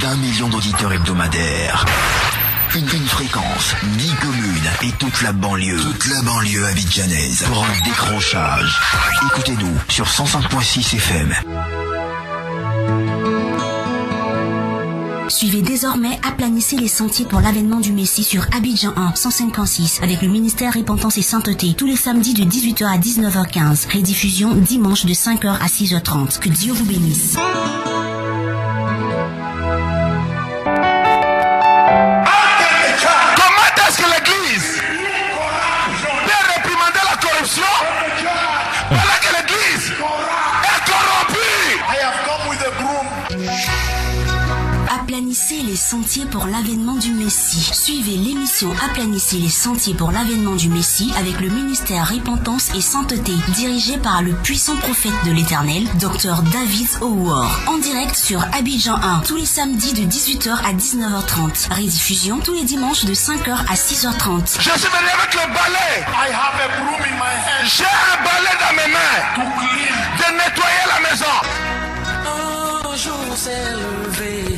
1 million d'auditeurs hebdomadaires. Une fréquence, 10 communes et toute la banlieue abidjanaise. Pour un décrochage, écoutez-nous sur 105.6 FM. Suivez désormais Aplanissez les sentiers pour l'avènement du Messie sur Abidjan 1, 105.6 avec le ministère Repentance et Sainteté tous les samedis de 18h à 19h15. Rediffusion dimanche de 5h à 6h30. Que Dieu vous bénisse. Comment est-ce que l'Église peut réprimander la corruption alors que l'Église est corrompue? I have come with a broom. Aplanissez les sentiers pour l'avènement du Messie. Suivez l'émission Aplanissez les sentiers pour l'avènement du Messie avec le ministère Repentance et Sainteté, dirigé par le puissant prophète de l'Éternel, Dr David Howard. En direct sur Abidjan 1, tous les samedis de 18h à 19h30. Rediffusion tous les dimanches de 5h à 6h30. Je suis venu avec le balai. I have a broom in my hand. J'ai un balai dans mes mains. To clean. De nettoyer la maison. Un jour s'est levé.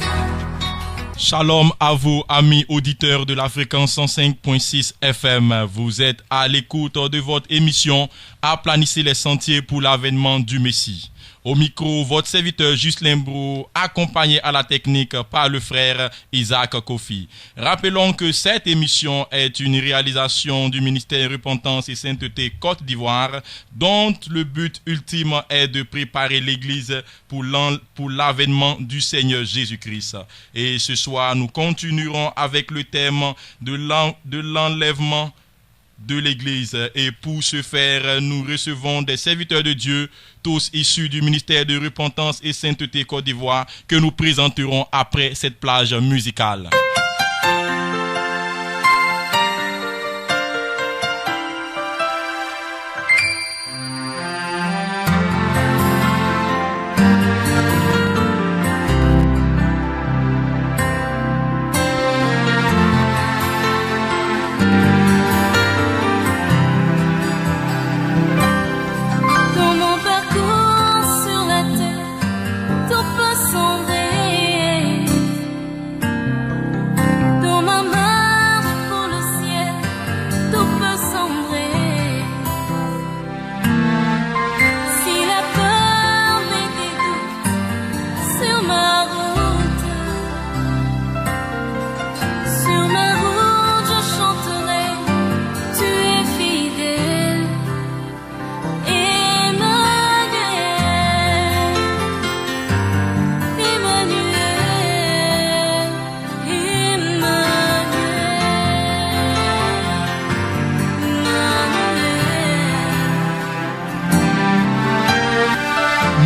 Shalom à vous, amis auditeurs de la fréquence 105.6 FM. Vous êtes à l'écoute de votre émission Aplanissez les sentiers pour l'avènement du Messie. Au micro, votre serviteur Ghislain Brou, accompagné à la technique par le frère Isaac Kofi. Rappelons que cette émission est une réalisation du ministère Repentance et Sainteté Côte d'Ivoire, dont le but ultime est de préparer l'Église pour l'avènement du Seigneur Jésus-Christ. Et ce soir, nous continuerons avec le thème de l'enlèvement de l'Église. Et pour ce faire, nous recevons des serviteurs de Dieu, tous issus du ministère de Repentance et Sainteté Côte d'Ivoire, que nous présenterons après cette plage musicale.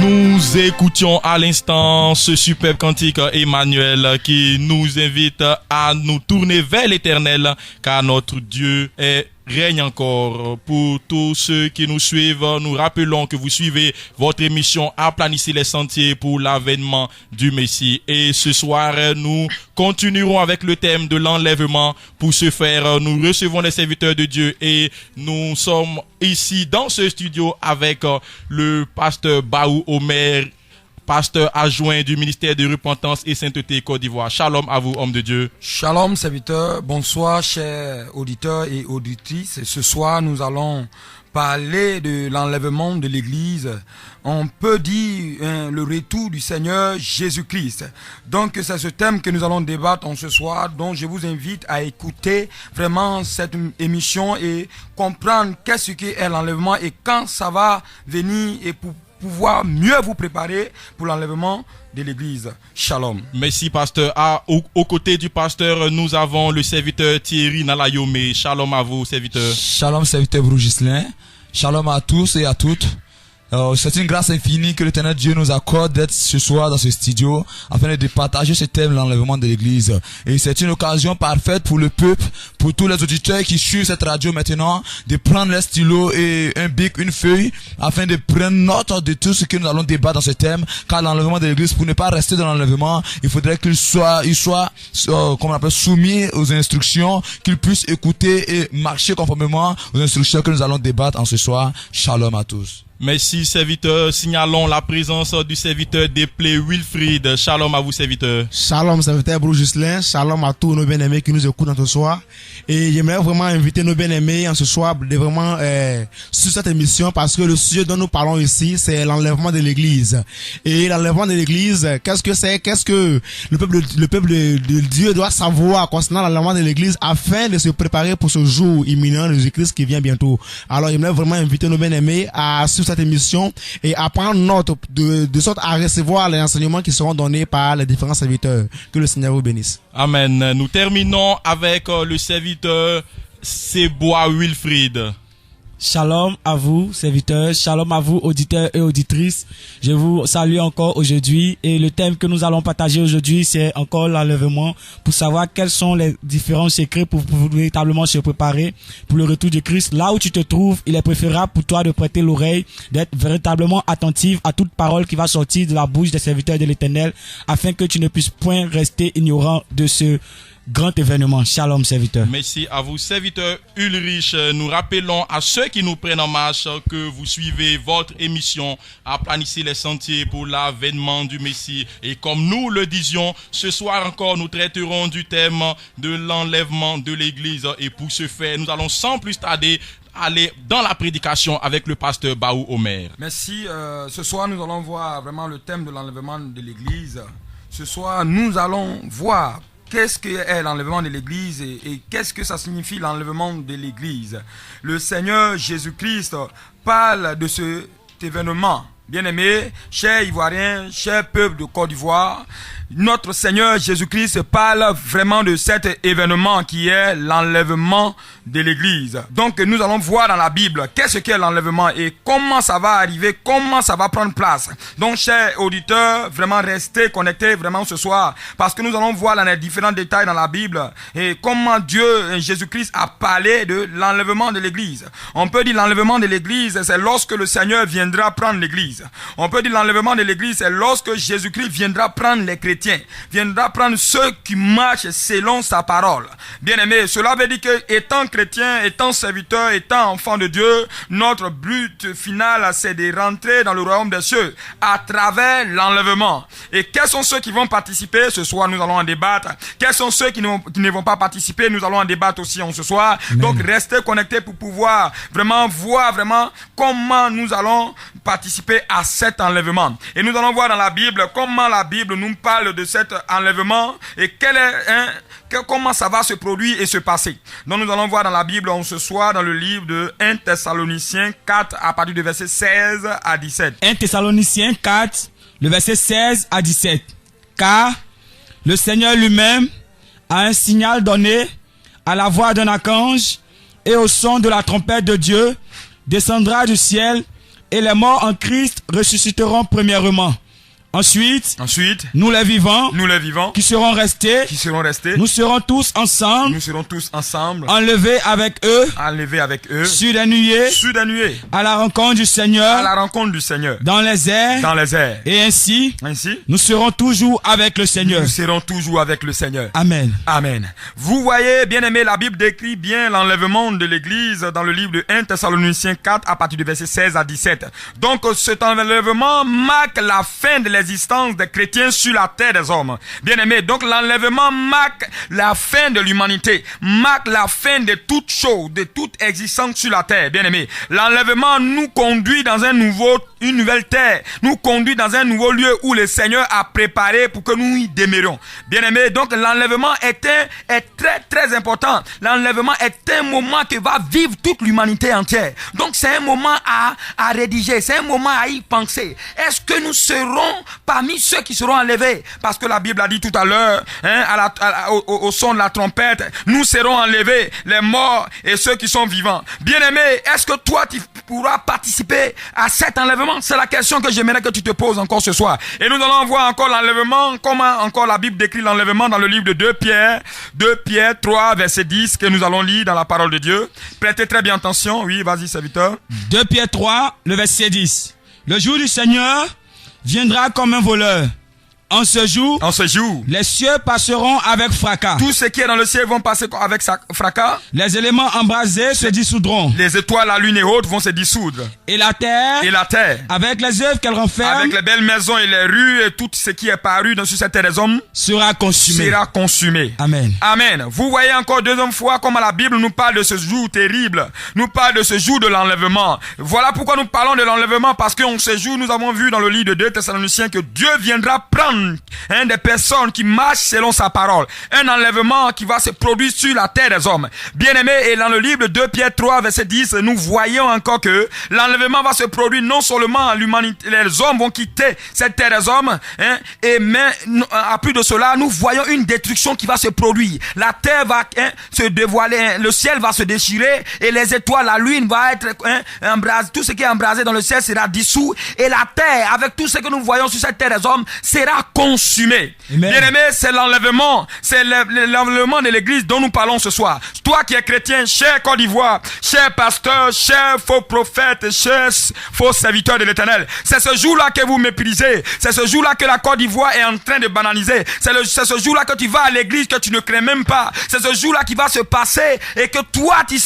Nous écoutions à l'instant ce superbe cantique Emmanuel qui nous invite à nous tourner vers l'Éternel, car notre Dieu règne encore. Pour tous ceux qui nous suivent, nous rappelons que vous suivez votre émission Aplanissez les sentiers pour l'avènement du Messie. Et ce soir, nous continuerons avec le thème de l'enlèvement. Pour ce faire, nous recevons les serviteurs de Dieu et nous sommes ici dans ce studio avec le pasteur Baou Omer, pasteur adjoint du ministère de Repentance et Sainteté Côte d'Ivoire. Shalom à vous, homme de Dieu. Shalom, serviteur. Bonsoir, chers auditeurs et auditrices. Ce soir, nous allons parler de l'enlèvement de l'Église. On peut dire le retour du Seigneur Jésus-Christ. Donc, c'est ce thème que nous allons débattre ce soir. Donc, je vous invite à écouter vraiment cette émission et comprendre qu'est-ce qu'est l'enlèvement et quand ça va venir et pour pouvoir mieux vous préparer pour l'enlèvement de l'Église. Shalom. Merci, pasteur. Aux côtés du pasteur, nous avons le serviteur Thierry Nalayome. Shalom à vous, serviteur. Shalom, serviteur Gislain. Shalom à tous et à toutes. C'est une grâce infinie que l'Éternel Dieu nous accorde d'être ce soir dans ce studio afin de partager ce thème, l'enlèvement de l'Église. Et c'est une occasion parfaite pour le peuple, pour tous les auditeurs qui suivent cette radio maintenant, de prendre les stylos et un bic, une feuille, afin de prendre note de tout ce que nous allons débattre dans ce thème. Car l'enlèvement de l'Église, pour ne pas rester dans l'enlèvement, il faudrait qu'il soit comme on appelle, soumis aux instructions, qu'il puisse écouter et marcher conformément aux instructions que nous allons débattre en ce soir. Shalom à tous. Merci, serviteur. Signalons la présence du serviteur déplé Wilfried. Shalom à vous, serviteur. Shalom, serviteur Bro Gislain. Shalom à tous nos bien-aimés qui nous écoutent ce soir. Et j'aimerais vraiment inviter nos bien-aimés en ce soir de vraiment sur cette émission parce que le sujet dont nous parlons ici, c'est l'enlèvement de l'Église. Et l'enlèvement de l'Église, qu'est-ce que c'est? Qu'est-ce que le peuple de Dieu doit savoir concernant l'enlèvement de l'Église afin de se préparer pour ce jour imminent de Jésus-Christ qui vient bientôt. Alors, j'aimerais vraiment inviter nos bien-aimés à suivre cette émission et à prendre note de sorte à recevoir les enseignements qui seront donnés par les différents serviteurs. Que le Seigneur vous bénisse. Amen. Nous terminons avec le serviteur Sebois Wilfried. Shalom à vous, serviteurs. Shalom à vous, auditeurs et auditrices. Je vous salue encore aujourd'hui. Et le thème que nous allons partager aujourd'hui, c'est encore l'enlèvement, pour savoir quels sont les différents secrets pour véritablement se préparer pour le retour de Christ. Là où tu te trouves, il est préférable pour toi de prêter l'oreille, d'être véritablement attentif à toute parole qui va sortir de la bouche des serviteurs de l'Éternel, afin que tu ne puisses point rester ignorant de ce grand événement. Shalom, serviteur. Merci à vous, serviteur Ulrich. Nous rappelons à ceux qui nous prennent en marche que vous suivez votre émission à planifier les sentiers pour l'avènement du Messie. Et comme nous le disions, ce soir encore, nous traiterons du thème de l'enlèvement de l'Église. Et pour ce faire, nous allons sans plus tarder aller dans la prédication avec le pasteur Baou Omer. Merci. Ce soir, nous allons voir vraiment le thème de l'enlèvement de l'Église. Ce soir, nous allons voir qu'est-ce qu'est l'enlèvement de l'Église et qu'est-ce que ça signifie l'enlèvement de l'Église. Le Seigneur Jésus-Christ parle de cet événement. Bien-aimés, chers Ivoiriens, chers peuples de Côte d'Ivoire, notre Seigneur Jésus-Christ parle vraiment de cet événement qui est l'enlèvement de l'Église. Donc nous allons voir dans la Bible qu'est-ce qu'est l'enlèvement et comment ça va arriver, comment ça va prendre place. Donc chers auditeurs, vraiment restez connectés vraiment ce soir parce que nous allons voir dans les différents détails dans la Bible et comment Dieu, Jésus-Christ a parlé de l'enlèvement de l'Église. On peut dire l'enlèvement de l'Église, c'est lorsque le Seigneur viendra prendre l'Église. On peut dire l'enlèvement de l'Église, c'est lorsque Jésus-Christ viendra prendre les chrétiens, viendra prendre ceux qui marchent selon sa parole. Bien-aimé, cela veut dire que étant chrétien, étant serviteur, étant enfant de Dieu, notre but final c'est de rentrer dans le royaume des cieux à travers l'enlèvement. Et quels sont ceux qui vont participer? Ce soir nous allons en débattre. Quels sont ceux qui ne vont pas participer? Nous allons en débattre aussi ce soir. Amen. Donc restez connectés pour pouvoir vraiment voir vraiment comment nous allons participer à cet enlèvement. Et nous allons voir dans la Bible comment la Bible nous parle de cet enlèvement et comment ça va se produire et se passer. Donc nous allons voir dans la Bible ce soir dans le livre de 1 Thessaloniciens 4 à partir du verset 16 à 17. 1 Thessaloniciens 4, le verset 16 à 17. Car le Seigneur lui-même a un signal donné à la voix d'un archange et au son de la trompette de Dieu descendra du ciel et les morts en Christ ressusciteront premièrement. Ensuite, nous les vivants, qui seront restés, nous serons tous ensemble, enlevés avec eux, sur des nuées, à la rencontre du Seigneur, dans les airs, et ainsi, nous serons toujours avec le Seigneur. Amen. Amen. Vous voyez, bien aimé, la Bible décrit bien l'enlèvement de l'Église dans le livre de 1 Thessaloniciens 4 à partir du verset 16 à 17. Donc, cet enlèvement marque la fin de l'existence des chrétiens sur la terre des hommes. Bien aimé, donc l'enlèvement marque la fin de l'humanité, marque la fin de toute chose, de toute existence sur la terre. Bien aimé, l'enlèvement nous conduit dans une nouvelle terre, nous conduit dans un nouveau lieu où le Seigneur a préparé pour que nous y demeurions. Bien aimé, donc l'enlèvement est très très important. L'enlèvement est un moment que va vivre toute l'humanité entière. Donc c'est un moment à rédiger, c'est un moment à y penser. Est-ce que nous serons parmi ceux qui seront enlevés? Parce que la Bible a dit tout à l'heure, au son de la trompette, nous serons enlevés, les morts et ceux qui sont vivants. Bien aimé, est-ce que toi tu pourras participer à cet enlèvement? C'est la question que j'aimerais que tu te poses encore ce soir. Et nous allons voir encore l'enlèvement, comment encore la Bible décrit l'enlèvement dans le livre de 2 Pierre 3 verset 10 que nous allons lire dans la parole de Dieu. Prêtez très bien attention. Oui, vas-y serviteur. 2 Pierre 3, le verset 10. Le jour du Seigneur viendra comme un voleur. En ce jour, les cieux passeront avec fracas. Tout ce qui est dans le ciel vont passer avec fracas. Les éléments embrasés se dissoudront. Les étoiles, la lune et autres vont se dissoudre. Et la terre, avec les œuvres qu'elle renferme, avec les belles maisons et les rues et tout ce qui est paru sur cette terre des hommes, sera consumé. Amen. Amen. Vous voyez encore deuxième fois comment la Bible nous parle de ce jour terrible, nous parle de ce jour de l'enlèvement. Voilà pourquoi nous parlons de l'enlèvement, parce qu'en ce jour, nous avons vu dans le livre de 2 Thessaloniciens que Dieu viendra prendre des personnes qui marchent selon sa parole. Un enlèvement qui va se produire sur la terre des hommes. Bien aimé, et dans le livre de 2 Pierre 3, verset 10, nous voyons encore que l'enlèvement va se produire non seulement l'humanité, les hommes vont quitter cette terre des hommes, mais à plus de cela, nous voyons une destruction qui va se produire. La terre va se dévoiler, le ciel va se déchirer, et les étoiles, la lune va être embrasée, tout ce qui est embrasé dans le ciel sera dissous, et la terre, avec tout ce que nous voyons sur cette terre des hommes, sera consumée. Bien aimé, c'est l'enlèvement de l'église dont nous parlons ce soir. Toi qui es chrétien, cher Côte d'Ivoire, cher pasteur, cher faux prophète, cher faux serviteur de l'Éternel, c'est ce jour-là que vous méprisez, c'est ce jour-là que la Côte d'Ivoire est en train de banaliser, c'est ce jour-là que tu vas à l'église que tu ne crains même pas, c'est ce jour-là qui va se passer et que toi tu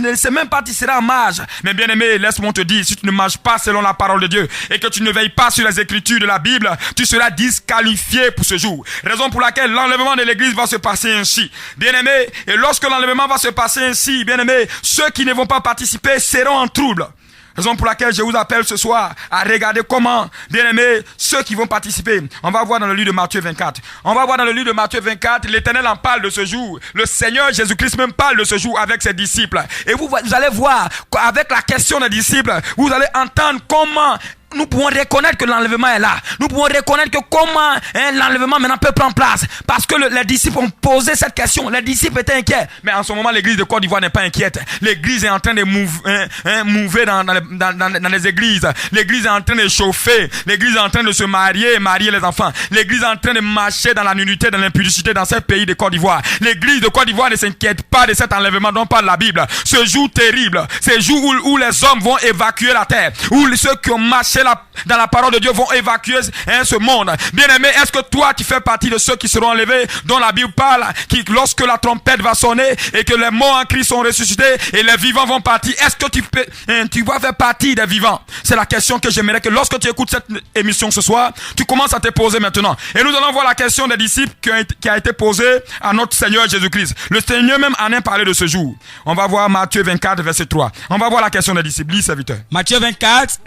ne sais même pas, tu seras en marge. Mais bien aimé, laisse-moi te dire, si tu ne marches pas selon la parole de Dieu et que tu ne veilles pas sur les écritures de la Bible, tu seras disqualifié pour ce jour. Raison pour laquelle l'enlèvement de l'église va se passer ainsi. Bien aimé, et lorsque l'enlèvement va se passer ainsi, bien aimé, ceux qui ne vont pas participer seront en trouble. Raison pour laquelle je vous appelle ce soir à regarder comment, bien aimé, ceux qui vont participer. On va voir dans le livre de Matthieu 24. On va voir dans le livre de Matthieu 24, l'Éternel en parle de ce jour. Le Seigneur Jésus-Christ même parle de ce jour avec ses disciples. Et vous allez voir, avec la question des disciples, vous allez entendre comment nous pouvons reconnaître que l'enlèvement est là. Nous pouvons reconnaître que comment l'enlèvement maintenant peut prendre place. Parce que les disciples ont posé cette question. Les disciples étaient inquiets. Mais en ce moment, l'église de Côte d'Ivoire n'est pas inquiète. L'église est en train de mouver dans les églises. L'église est en train de chauffer. L'église est en train de se marier les enfants. L'église est en train de marcher dans la nudité, dans l'impudicité dans ce pays de Côte d'Ivoire. L'église de Côte d'Ivoire ne s'inquiète pas de cet enlèvement dont parle la Bible. Ce jour terrible, ce jour où les hommes vont évacuer la terre, où ceux qui ont marché dans la parole de Dieu vont évacuer ce monde. Bien aimé, est-ce que toi tu fais partie de ceux qui seront enlevés, dont la Bible parle, qui lorsque la trompette va sonner et que les morts en Christ sont ressuscités et les vivants vont partir, est-ce que tu vas faire partie des vivants? C'est la question que j'aimerais que lorsque tu écoutes cette émission ce soir, tu commences à te poser maintenant. Et nous allons voir la question des disciples qui a été posée à notre Seigneur Jésus-Christ. Le Seigneur même en a parlé de ce jour. On va voir Matthieu 24 verset 3. On va voir la question des disciples. Lis, serviteur. Matthieu 24.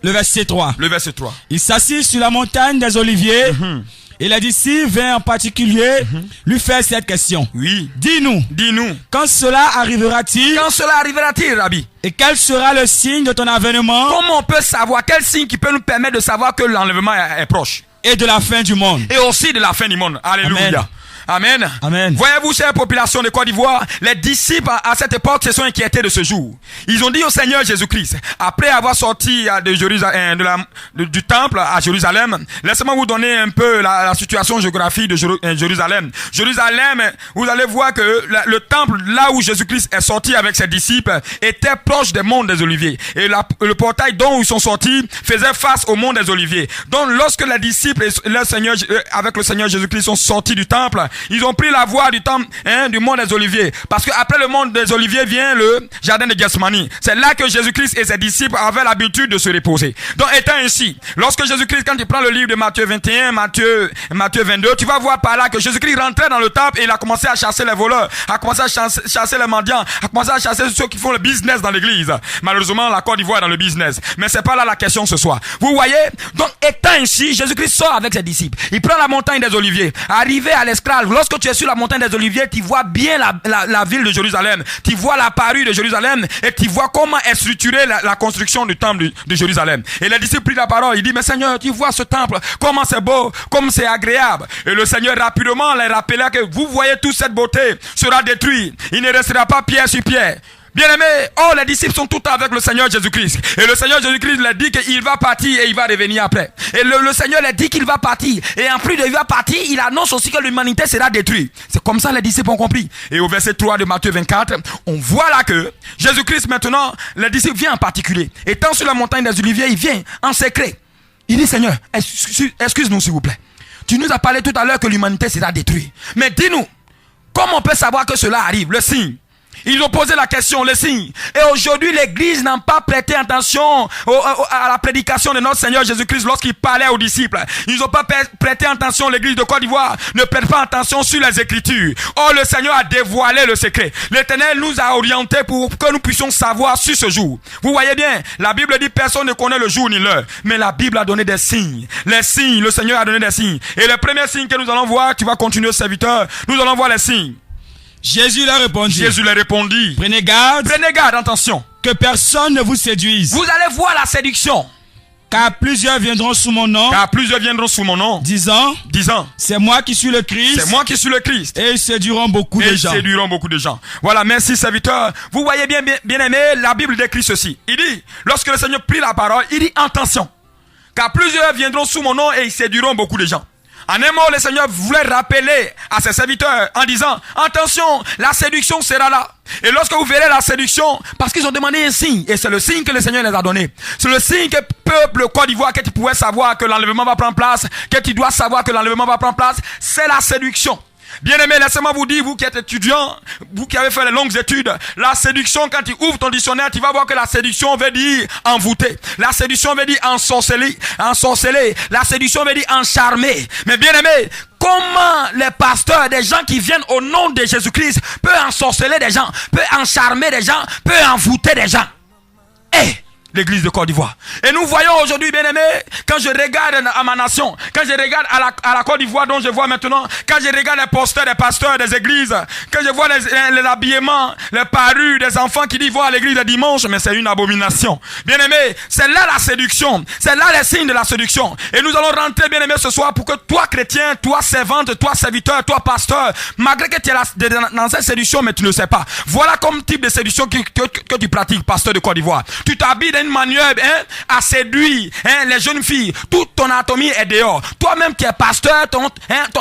Le verset 3. Il s'assit sur la montagne des Oliviers. Et les disciples vinrent en particulier lui faire cette question. Oui. Dis-nous. Quand cela arrivera-t-il, Rabbi? Et quel sera le signe de ton avènement? Comment on peut savoir? Quel signe qui peut nous permettre de savoir que l'enlèvement est proche? Et de la fin du monde. Et aussi de la fin du monde. Alléluia. Amen. Voyez-vous, chère population de Côte d'Ivoire, les disciples à cette époque se sont inquiétés de ce jour. Ils ont dit au Seigneur Jésus-Christ, après avoir sorti de Jérusalem, du temple à Jérusalem, laissez-moi vous donner un peu la situation géographique de Jérusalem. Jérusalem, vous allez voir que le temple, là où Jésus-Christ est sorti avec ses disciples, était proche des monts des Oliviers. Et le portail dont ils sont sortis faisait face au mont des Oliviers. Donc lorsque les disciples avec le Seigneur Jésus-Christ sont sortis du temple, ils ont pris la voie du temple, du mont des Oliviers. Parce que après le mont des Oliviers vient le jardin de Gethsemane. C'est là que Jésus-Christ et ses disciples avaient l'habitude de se reposer. Donc étant ainsi, lorsque Jésus-Christ, quand tu prends le livre de Matthieu 21, Matthieu 22, tu vas voir par là que Jésus-Christ rentrait dans le temple et il a commencé à chasser les voleurs, a commencé à chasser les mendiants, a commencé à chasser ceux qui font le business dans l'église. Malheureusement, la Côte d'Ivoire est dans le business. Mais c'est pas là la question ce soir. Vous voyez? Donc étant ainsi, Jésus-Christ sort avec ses disciples. Il prend la montagne des Oliviers. Arrivé à l'esclave, lorsque tu es sur la montagne des Oliviers, tu vois bien la ville de Jérusalem. Tu vois la parure de Jérusalem et tu vois comment est structurée la construction du temple de Jérusalem. Et les disciples prennent la parole. Il dit, mais Seigneur, tu vois ce temple, comment c'est beau, comme c'est agréable. Et le Seigneur rapidement les rappela que vous voyez toute cette beauté sera détruite. Il ne restera pas pierre sur pierre. Bien aimé, les disciples sont tout avec le Seigneur Jésus-Christ. Et le Seigneur Jésus-Christ leur dit qu'il va partir et il va revenir après. Et le Seigneur leur dit qu'il va partir. Et en plus de il va partir, il annonce aussi que l'humanité sera détruite. C'est comme ça les disciples ont compris. Et au verset 3 de Matthieu 24, on voit là que Jésus-Christ maintenant, les disciples viennent en particulier. Étant sur la montagne des Oliviers, il vient en secret. Il dit, Seigneur, excuse-nous s'il vous plaît. Tu nous as parlé tout à l'heure que l'humanité sera détruite. Mais dis-nous, comment on peut savoir que cela arrive? Le signe. Ils ont posé la question, le signe. Et aujourd'hui, l'église n'a pas prêté attention à la prédication de notre Seigneur Jésus-Christ lorsqu'il parlait aux disciples. Ils n'ont pas prêté attention, l'église de Côte d'Ivoire ne prête pas attention sur les Écritures. Or, le Seigneur a dévoilé le secret. L'Éternel nous a orientés pour que nous puissions savoir sur ce jour. Vous voyez bien, la Bible dit personne ne connaît le jour ni l'heure. Mais la Bible a donné des signes. Les signes, le Seigneur a donné des signes. Et le premier signe que nous allons voir, tu vas continuer, serviteur, nous allons voir les signes. Jésus leur répondit. Prenez garde, attention. Que personne ne vous séduise. Vous allez voir la séduction. Car plusieurs viendront sous mon nom. Disant. C'est moi qui suis le Christ. Et ils séduiront beaucoup de gens. Voilà, merci serviteur. Vous voyez bien aimé, la Bible décrit ceci. Il dit, lorsque le Seigneur prit la parole, il dit attention. Car plusieurs viendront sous mon nom et ils séduiront beaucoup de gens. En un mot, le Seigneur voulait rappeler à ses serviteurs en disant, attention, la séduction sera là. Et lorsque vous verrez la séduction, parce qu'ils ont demandé un signe, et c'est le signe que le Seigneur les a donné. C'est le signe que peuple Côte d'Ivoire, que tu pouvais savoir que l'enlèvement va prendre place, que tu dois savoir que l'enlèvement va prendre place, c'est la séduction. Bien aimé, laissez-moi vous dire, vous qui êtes étudiant, vous qui avez fait les longues études, la séduction, quand tu ouvres ton dictionnaire, tu vas voir que la séduction veut dire envoûter. La séduction veut dire ensorceler. La séduction veut dire encharmer. Mais bien aimé, comment les pasteurs, des gens qui viennent au nom de Jésus-Christ, peuvent ensorceler des gens, peuvent encharmer des gens, peuvent envoûter des gens? L'église de Côte d'Ivoire. Et nous voyons aujourd'hui, bien aimé, quand je regarde à ma nation, quand je regarde à la Côte d'Ivoire dont je vois maintenant, quand je regarde les posters des pasteurs des églises, quand je vois les habillements, les parures des enfants qui disent voir à l'église le dimanche, mais c'est une abomination. Bien aimé, c'est là la séduction, c'est là les signes de la séduction. Et nous allons rentrer, bien aimé, ce soir pour que toi chrétien, toi servante, toi serviteur, toi pasteur, malgré que tu es dans cette séduction, mais tu ne sais pas. Voilà comme type de séduction que tu pratiques, pasteur de Côte d'Ivoire. Tu t'habilles d'une manière à séduire les jeunes filles. Toute ton anatomie est dehors. Toi-même qui es pasteur,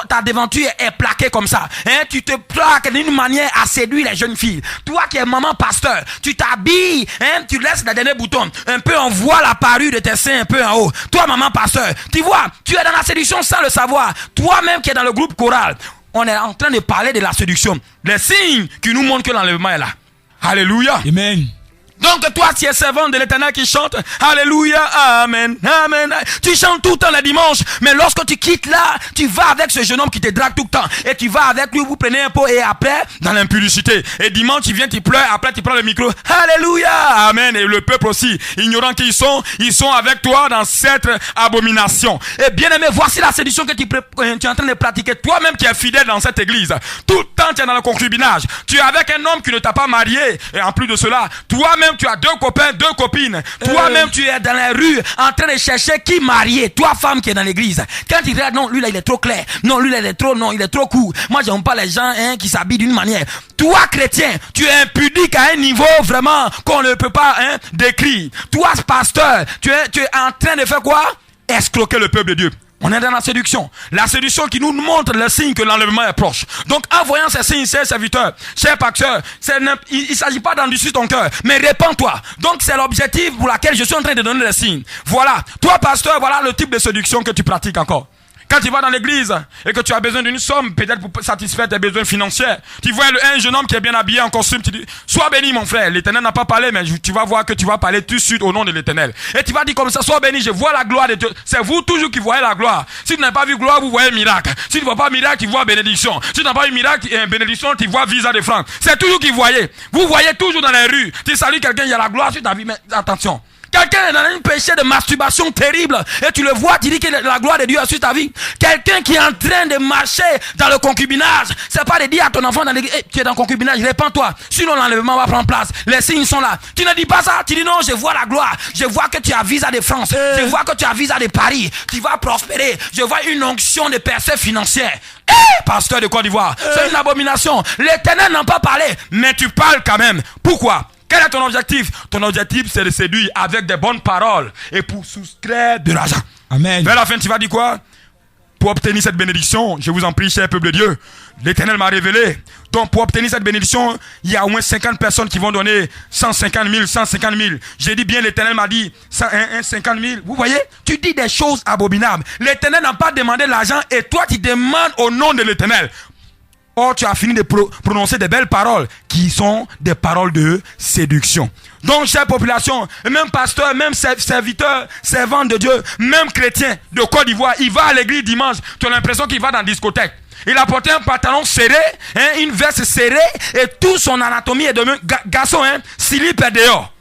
ta devanture est plaquée comme ça. Tu te plaques d'une manière à séduire les jeunes filles. Toi qui es maman pasteur, tu t'habilles, tu laisses les derniers boutons. Un peu on voit la parure de tes seins un peu en haut. Toi maman pasteur, tu vois, tu es dans la séduction sans le savoir. Toi-même qui es dans le groupe choral, on est en train de parler de la séduction. Les signes qui nous montrent que l'enlèvement est là. Alléluia. Amen. Donc toi tu es servant de l'Éternel qui chante Alléluia, Amen, Amen. Tu chantes tout le temps le dimanche, mais lorsque tu quittes là, tu vas avec ce jeune homme qui te drague tout le temps. Et tu vas avec lui, vous prenez un pot et après, dans l'impudicité. Et dimanche tu viens, tu pleures, après tu prends le micro Alléluia, Amen. Et le peuple aussi, ignorant qui ils sont avec toi dans cette abomination. Et bien aimé, voici la séduction que tu es en train de pratiquer. Toi-même qui es fidèle dans cette église, tout le temps tu es dans le concubinage. Tu es avec un homme qui ne t'a pas marié. Et en plus de cela, toi-même tu as 2 copains, 2 copines. Toi-même tu es dans la rue en train de chercher qui marier. Toi femme qui est dans l'église, quand tu regardes, non lui là il est trop clair, non lui là il est trop court. Moi j'aime pas les gens qui s'habillent d'une manière. Toi chrétien, tu es impudique à un niveau vraiment qu'on ne peut pas décrire. Toi pasteur, tu es en train de faire quoi? Escroquer le peuple de Dieu. On est dans la séduction. La séduction qui nous montre le signe que l'enlèvement est proche. Donc, en voyant ces signes, chers serviteurs, chers pasteurs, il ne s'agit pas d'endurcir ton cœur, mais répands-toi. Donc, c'est l'objectif pour lequel je suis en train de donner les signes. Voilà. Toi, pasteur, voilà le type de séduction que tu pratiques encore. Quand tu vas dans l'église et que tu as besoin d'une somme, peut-être pour satisfaire tes besoins financiers, tu vois un jeune homme qui est bien habillé en costume, tu dis, sois béni mon frère, l'Éternel n'a pas parlé, mais tu vas voir que tu vas parler tout de suite au nom de l'Éternel. Et tu vas dire comme ça, sois béni, je vois la gloire de Dieu. C'est vous toujours qui voyez la gloire. Si tu n'as pas vu gloire, vous voyez miracle. Si tu ne vois pas miracle, tu vois bénédiction. Si tu n'as pas eu miracle et bénédiction, tu vois visa de francs. C'est toujours qui voyez. Vous voyez toujours dans les rues. Tu salues quelqu'un, il y a la gloire sur ta vie, mais attention. Quelqu'un est dans un péché de masturbation terrible et tu le vois, tu dis que la gloire de Dieu est sur ta vie. Quelqu'un qui est en train de marcher dans le concubinage, c'est pas de dire à ton enfant dans l'église, tu es dans le concubinage, répands-toi, sinon l'enlèvement va prendre place. Les signes sont là. Tu ne dis pas ça, tu dis non, je vois la gloire, je vois que tu as visa de France, je vois que tu as visa de Paris, tu vas prospérer, je vois une onction de percée financière. Pasteur de Côte d'Ivoire, c'est une abomination. L'Éternel n'a pas parlé, mais tu parles quand même. Pourquoi? Quel est ton objectif? Ton objectif, c'est de séduire avec des bonnes paroles et pour soustraire de l'argent. Amen. Vers la fin, tu vas dire quoi? pour obtenir cette bénédiction, je vous en prie, cher peuple de Dieu, l'Éternel m'a révélé. Donc, pour obtenir cette bénédiction, il y a au moins 50 personnes qui vont donner 150 000, 150 000. J'ai dit bien, l'Éternel m'a dit 50 000. Vous voyez, tu dis des choses abominables. L'Éternel n'a pas demandé l'argent et toi, tu demandes au nom de l'Éternel. Or, tu as fini de prononcer des belles paroles qui sont des paroles de séduction. Donc, chère population, même pasteur, même serviteur, servant de Dieu, même chrétien de Côte d'Ivoire, il va à l'église dimanche, tu as l'impression qu'il va dans la discothèque. Il a porté un pantalon serré, une veste serrée, et toute son anatomie est devenue garçon, slip est dehors.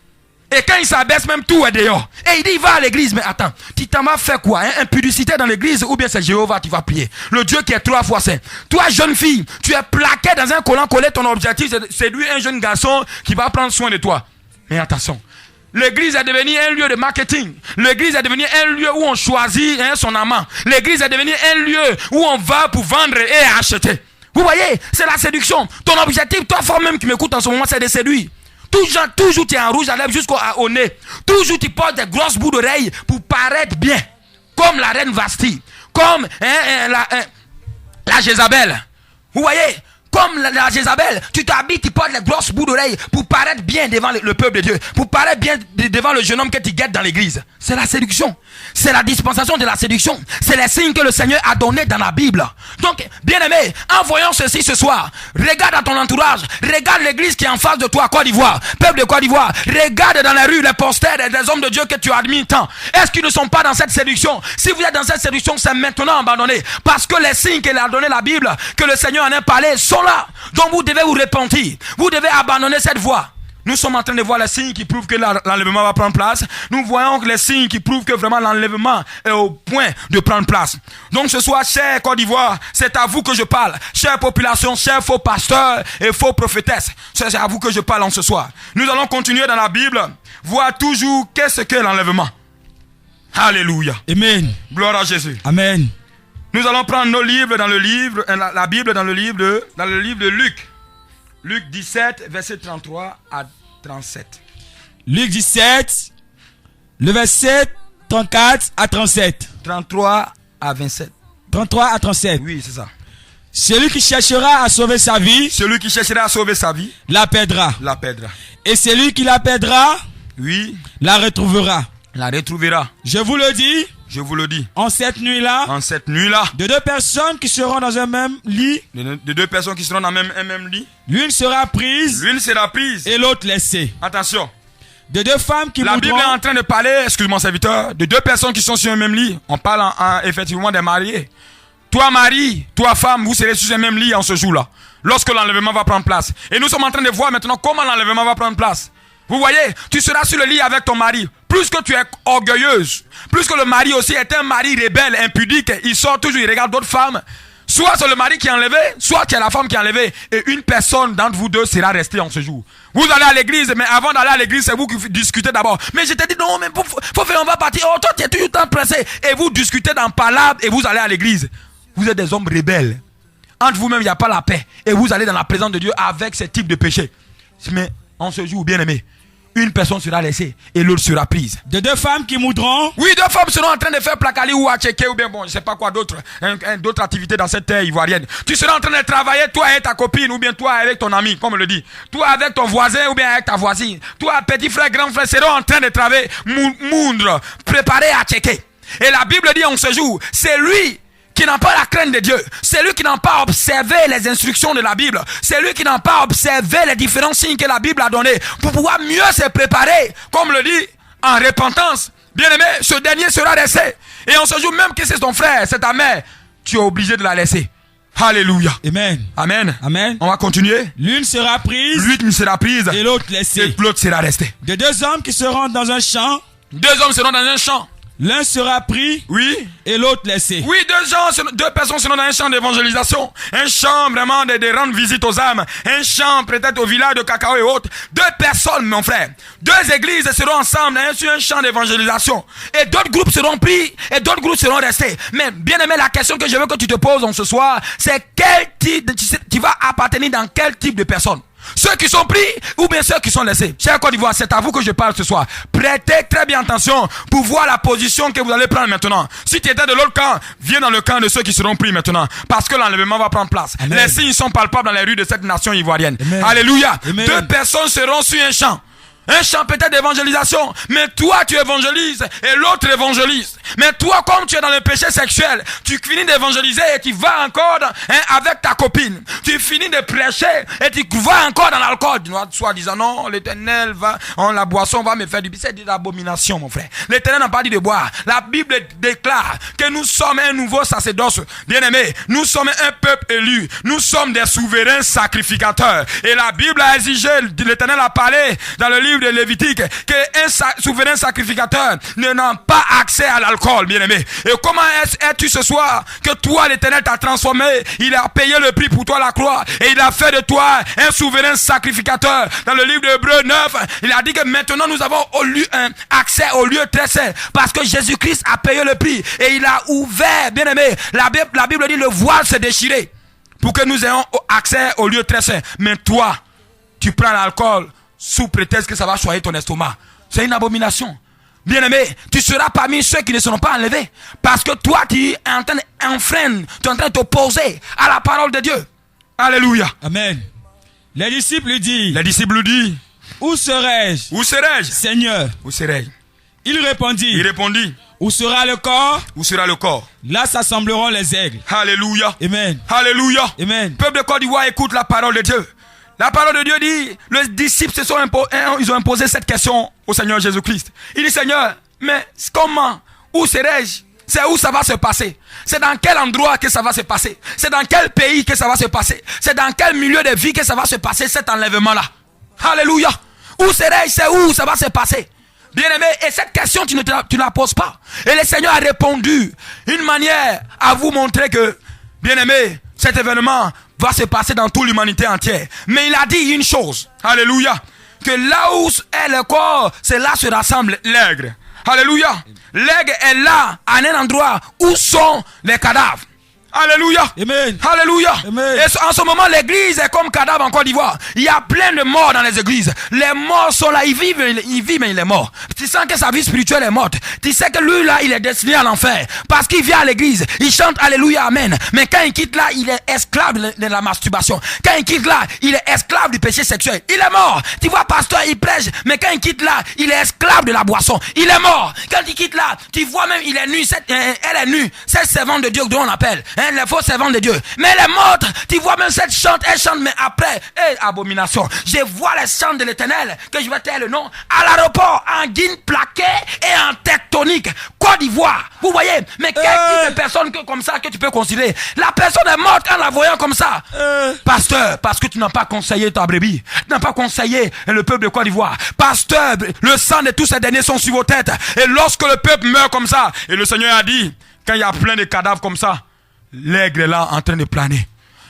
Et quand il s'abaisse, même tout est dehors. Et il dit, il va à l'église. Mais attends, tu t'en vas faire quoi? Impudicité dans l'église ou bien c'est Jéhovah qui va prier? Le Dieu qui est 3 fois saint. Toi, jeune fille, tu es plaqué dans un collant collé. Ton objectif, c'est de séduire un jeune garçon qui va prendre soin de toi. Mais attention, l'église est devenue un lieu de marketing. L'église est devenue un lieu où on choisit son amant. L'église est devenue un lieu où on va pour vendre et acheter. Vous voyez, c'est la séduction. Ton objectif, toi, femme même qui m'écoute en ce moment, c'est de séduire. Toujours tu es en rouge à lèvres jusqu'au nez. Toujours tu portes des grosses bouts d'oreilles pour paraître bien. Comme la reine Vasti. Comme la Jézabel. Vous voyez? Comme la Jézabel, tu t'habilles, tu portes les grosses bouts d'oreilles pour paraître bien devant le peuple de Dieu. Pour paraître bien devant le jeune homme que tu guettes dans l'église. C'est la séduction. C'est la dispensation de la séduction. C'est les signes que le Seigneur a donnés dans la Bible. Donc, bien aimé, en voyant ceci ce soir, regarde dans ton entourage, regarde l'église qui est en face de toi, Côte d'Ivoire, peuple de Côte d'Ivoire, regarde dans la rue les posters des hommes de Dieu que tu admires tant. Est-ce qu'ils ne sont pas dans cette séduction? Si vous êtes dans cette séduction, c'est maintenant abandonné. Parce que les signes qu'il a donné la Bible, que le Seigneur en a parlé, sont là. Donc vous devez vous repentir. Vous devez abandonner cette voie. Nous sommes en train de voir les signes qui prouvent que l'enlèvement va prendre place. Nous voyons les signes qui prouvent que vraiment l'enlèvement est au point de prendre place. Donc ce soir, cher Côte d'Ivoire, c'est à vous que je parle. Chère population, chers faux pasteurs et faux prophétesses, c'est à vous que je parle en ce soir. Nous allons continuer dans la Bible, voir toujours qu'est-ce que l'enlèvement. Alléluia. Amen. Gloire à Jésus. Amen. Nous allons prendre nos livres dans le livre, la Bible dans le livre de Luc. Luc 17, verset 33 à 37. Luc 17, le verset 34 à 37. 33 à 27. 33 à 37. Oui, c'est ça. Celui qui cherchera à sauver sa vie. Celui qui cherchera à sauver sa vie. La perdra. La perdra. Et celui qui la perdra. Oui. La retrouvera. La retrouvera. Je vous le dis. Je vous le dis. En cette nuit-là. En cette nuit-là. De 2 personnes qui seront dans un même lit. De 2 personnes qui seront dans un même lit. L'une sera prise. L'une sera prise. Et l'autre laissée. Attention. De 2 femmes qui mourront. La Bible est en train de parler, excuse-moi serviteur, de 2 personnes qui sont sur un même lit. On parle effectivement des mariés. Toi mari, toi femme, vous serez sur un même lit en ce jour-là. Lorsque l'enlèvement va prendre place. Et nous sommes en train de voir maintenant comment l'enlèvement va prendre place. Vous voyez, tu seras sur le lit avec ton mari. Plus que tu es orgueilleuse, plus que le mari aussi est un mari rebelle, impudique, il sort toujours, il regarde d'autres femmes. Soit c'est le mari qui est enlevé, soit c'est la femme qui est enlevée. Et une personne d'entre vous deux sera restée en ce jour. Vous allez à l'église, mais avant d'aller à l'église, c'est vous qui discutez d'abord. Mais je te dis non, mais faut faire, on va partir. Oh, toi, tu es toujours temps pressé. Et vous discutez dans palabre et vous allez à l'église. Vous êtes des hommes rebelles. Entre vous-même, il n'y a pas la paix. Et vous allez dans la présence de Dieu avec ce type de péché. Mais en ce jour, bien aimé, une personne sera laissée et l'autre sera prise. De 2 femmes qui mourront. Oui, 2 femmes seront en train de faire placali ou à checker ou bien bon, je sais pas quoi d'autre, d'autres activités dans cette terre ivoirienne. Tu seras en train de travailler, toi et ta copine ou bien toi avec ton ami, comme on le dit. Toi avec ton voisin ou bien avec ta voisine. Toi, petit frère, grand frère, seront en train de travailler, moudre, préparer à checker. Et la Bible dit en ce jour, c'est lui qui n'a pas la crainte de Dieu, c'est lui qui n'a pas observé les instructions de la Bible, c'est lui qui n'a pas observé les différents signes que la Bible a donnés pour pouvoir mieux se préparer, comme le dit, en repentance. Bien aimé, ce dernier sera laissé. Et en ce jour, même que c'est ton frère, c'est ta mère, tu es obligé de la laisser. Alléluia. Amen. Amen. Amen. On va continuer. L'une sera prise. L'une sera prise. Et l'autre laissée. Et l'autre sera restée. De 2 hommes qui seront dans un champ. 2 hommes seront dans un champ. L'un sera pris. Oui. Et l'autre laissé. Oui, 2 personnes seront dans un champ d'évangélisation. Un champ vraiment de rendre visite aux âmes. Un champ peut-être au village de Cacao et autres. 2 personnes, mon frère. 2 églises seront ensemble sur un champ d'évangélisation. Et d'autres groupes seront pris et d'autres groupes seront restés. Mais bien aimé, la question que je veux que tu te poses ce soir, c'est quel type, tu vas appartenir dans quel type de personne. Ceux qui sont pris ou bien ceux qui sont laissés. Chers Côte d'Ivoire, c'est à vous que je parle ce soir. Prêtez très bien attention pour voir la position que vous allez prendre maintenant. Si tu étais de l'autre camp, viens dans le camp de ceux qui seront pris maintenant. Parce que l'enlèvement va prendre place. Amen. Les signes sont palpables dans les rues de cette nation ivoirienne. Amen. Alléluia. Amen. 2 personnes seront sur un champ. Un champ peut-être d'évangélisation, mais toi tu évangélises et l'autre évangélise. Mais toi, comme tu es dans le péché sexuel, tu finis d'évangéliser et tu vas encore avec ta copine. Tu finis de prêcher et tu vas encore dans l'alcool. Soit disant non, l'Éternel va, la boisson va me faire du bien. C'est de l'abomination, mon frère. L'Éternel n'a pas dit de boire. La Bible déclare que nous sommes un nouveau sacerdoce. Bien-aimé, nous sommes un peuple élu. Nous sommes des souverains sacrificateurs. Et la Bible a exigé, l'Éternel a parlé dans le livre de Lévitique, qu'un souverain sacrificateur n'a pas accès à l'alcool, bien-aimé. Et comment es-tu ce soir que toi, l'Éternel t'a transformé? Il a payé le prix pour toi la croix et il a fait de toi un souverain sacrificateur. Dans le livre de Hébreux 9, il a dit que maintenant nous avons accès au lieu très saint parce que Jésus-Christ a payé le prix et il a ouvert, bien-aimé. La Bible dit le voile s'est déchiré pour que nous ayons accès au lieu très saint. Mais toi, tu prends l'alcool sous prétexte que ça va choyer ton estomac. C'est une abomination. Bien-aimé, tu seras parmi ceux qui ne seront pas enlevés. Parce que toi, tu es en train d'enfreindre, tu es en train de t'opposer à la parole de Dieu. Alléluia. Amen. Les disciples lui disent, où serais-je? Où serais-je? Seigneur. Où serais-je? Il répondit, où sera le corps? Où sera le corps? Là s'assembleront les aigles. Alléluia. Amen. Alléluia. Amen. Peuple de Côte d'Ivoire, écoute la parole de Dieu. La parole de Dieu dit, les disciples ils ont imposé cette question au Seigneur Jésus-Christ. Il dit, Seigneur, mais comment? Où serais-je? C'est où ça va se passer? C'est dans quel endroit que ça va se passer? C'est dans quel pays que ça va se passer? C'est dans quel milieu de vie que ça va se passer, cet enlèvement-là? Alléluia. Où serais-je? C'est où ça va se passer? Bien-aimé, et cette question, tu ne la poses pas. Et le Seigneur a répondu une manière à vous montrer que, bien-aimé, cet événement va se passer dans toute l'humanité entière. Mais il a dit une chose. Alléluia. Que là où est le corps, c'est là se rassemble l'aigle. Alléluia. L'aigle est là, à un endroit où sont les cadavres. Alléluia. Amen. Alléluia. Amen. Et en ce moment, l'église est comme cadavre en Côte d'Ivoire. Il y a plein de morts dans les églises. Les morts sont là, ils vivent mais il est mort. Tu sens que sa vie spirituelle est morte. Tu sais que lui là, il est destiné à l'enfer. Parce qu'il vient à l'église, il chante Alléluia, Amen. Mais quand il quitte là, il est esclave de la masturbation. Quand il quitte là, il est esclave du péché sexuel. Il est mort. Tu vois, pasteur, il prêche. Mais quand il quitte là, il est esclave de la boisson. Il est mort. Quand il quitte là, tu vois même, il est nu. Elle est nue. Cette servante de Dieu dont on appelle. Les faux servants de Dieu. Mais elle est morte. Tu vois même cette chante, elle chante, mais après, abomination. Je vois les chants de l'Éternel, que je vais taire le nom, à l'aéroport, en guine plaqué et en tectonique. Côte d'Ivoire. Vous voyez? Mais quel type de personne comme ça que tu peux considérer? La personne est morte en la voyant comme ça. Pasteur, parce que tu n'as pas conseillé ta brebis. Tu n'as pas conseillé le peuple de Côte d'Ivoire. Pasteur, le sang de tous ces derniers sont sur vos têtes. Et lorsque le peuple meurt comme ça, et le Seigneur a dit, quand il y a plein de cadavres comme ça, l'aigle est là en train de planer.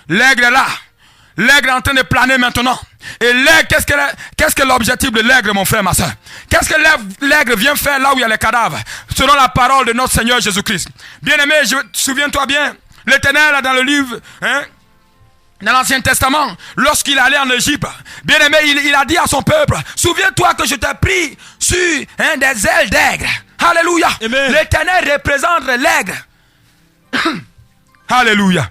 L'aigle est là. L'aigle est en train de planer maintenant. Et l'aigle, qu'est-ce que l'objectif de l'aigle, mon frère, ma soeur? Qu'est-ce que l'aigle vient faire là où il y a les cadavres? Selon la parole de notre Seigneur Jésus-Christ. Bien-aimé, souviens-toi bien, l'Éternel dans le livre, dans l'Ancien Testament, lorsqu'il allait en Égypte, bien-aimé, il a dit à son peuple, souviens-toi que je t'ai pris sur des ailes d'aigle. Alléluia. L'Éternel représente l'aigle. Alléluia.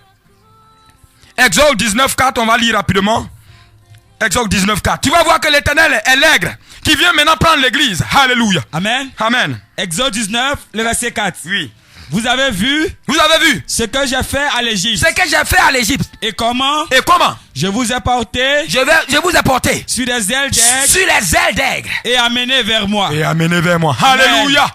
Exode 19:4, on va lire rapidement. Exode 19:4. Tu vas voir que l'Éternel est l'aigle qui vient maintenant prendre l'église. Alléluia. Amen. Amen. Exode 19, le verset 4. Oui. Vous avez vu ce que j'ai fait à l'Égypte. Ce que j'ai fait à l'Égypte. Et comment je vous ai porté sur des ailes d'aigle et amené vers moi. Alléluia.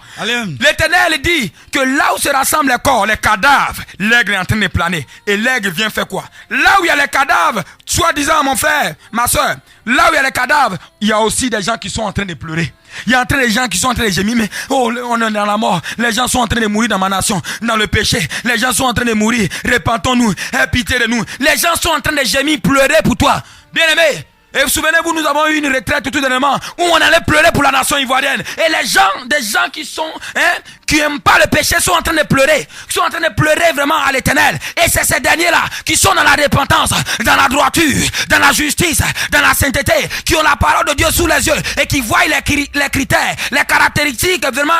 L'Éternel dit que là où se rassemblent les corps, les cadavres, l'aigle est en train de planer. Et l'aigle vient faire quoi? Là où il y a les cadavres, soi-disant mon frère, ma soeur, là où il y a les cadavres, il y a aussi des gens qui sont en train de pleurer. Il y a des gens qui sont en train de gémir, mais on est dans la mort. Les gens sont en train de mourir dans ma nation, dans le péché. Les gens sont en train de mourir. Repentons-nous, aie pitié de nous. Les gens sont en train de gémir, pleurer pour toi. Bien-aimé, Et souvenez-vous, nous avons eu une retraite tout dernièrement où on allait pleurer pour la nation ivoirienne. Et les gens, des gens qui sont, qui n'aiment pas le péché, sont en train de pleurer. Sont en train de pleurer vraiment à l'Éternel. Et c'est ces derniers-là qui sont dans la repentance, dans la droiture, dans la justice, dans la sainteté, qui ont la parole de Dieu sous les yeux et qui voient les critères, les caractéristiques vraiment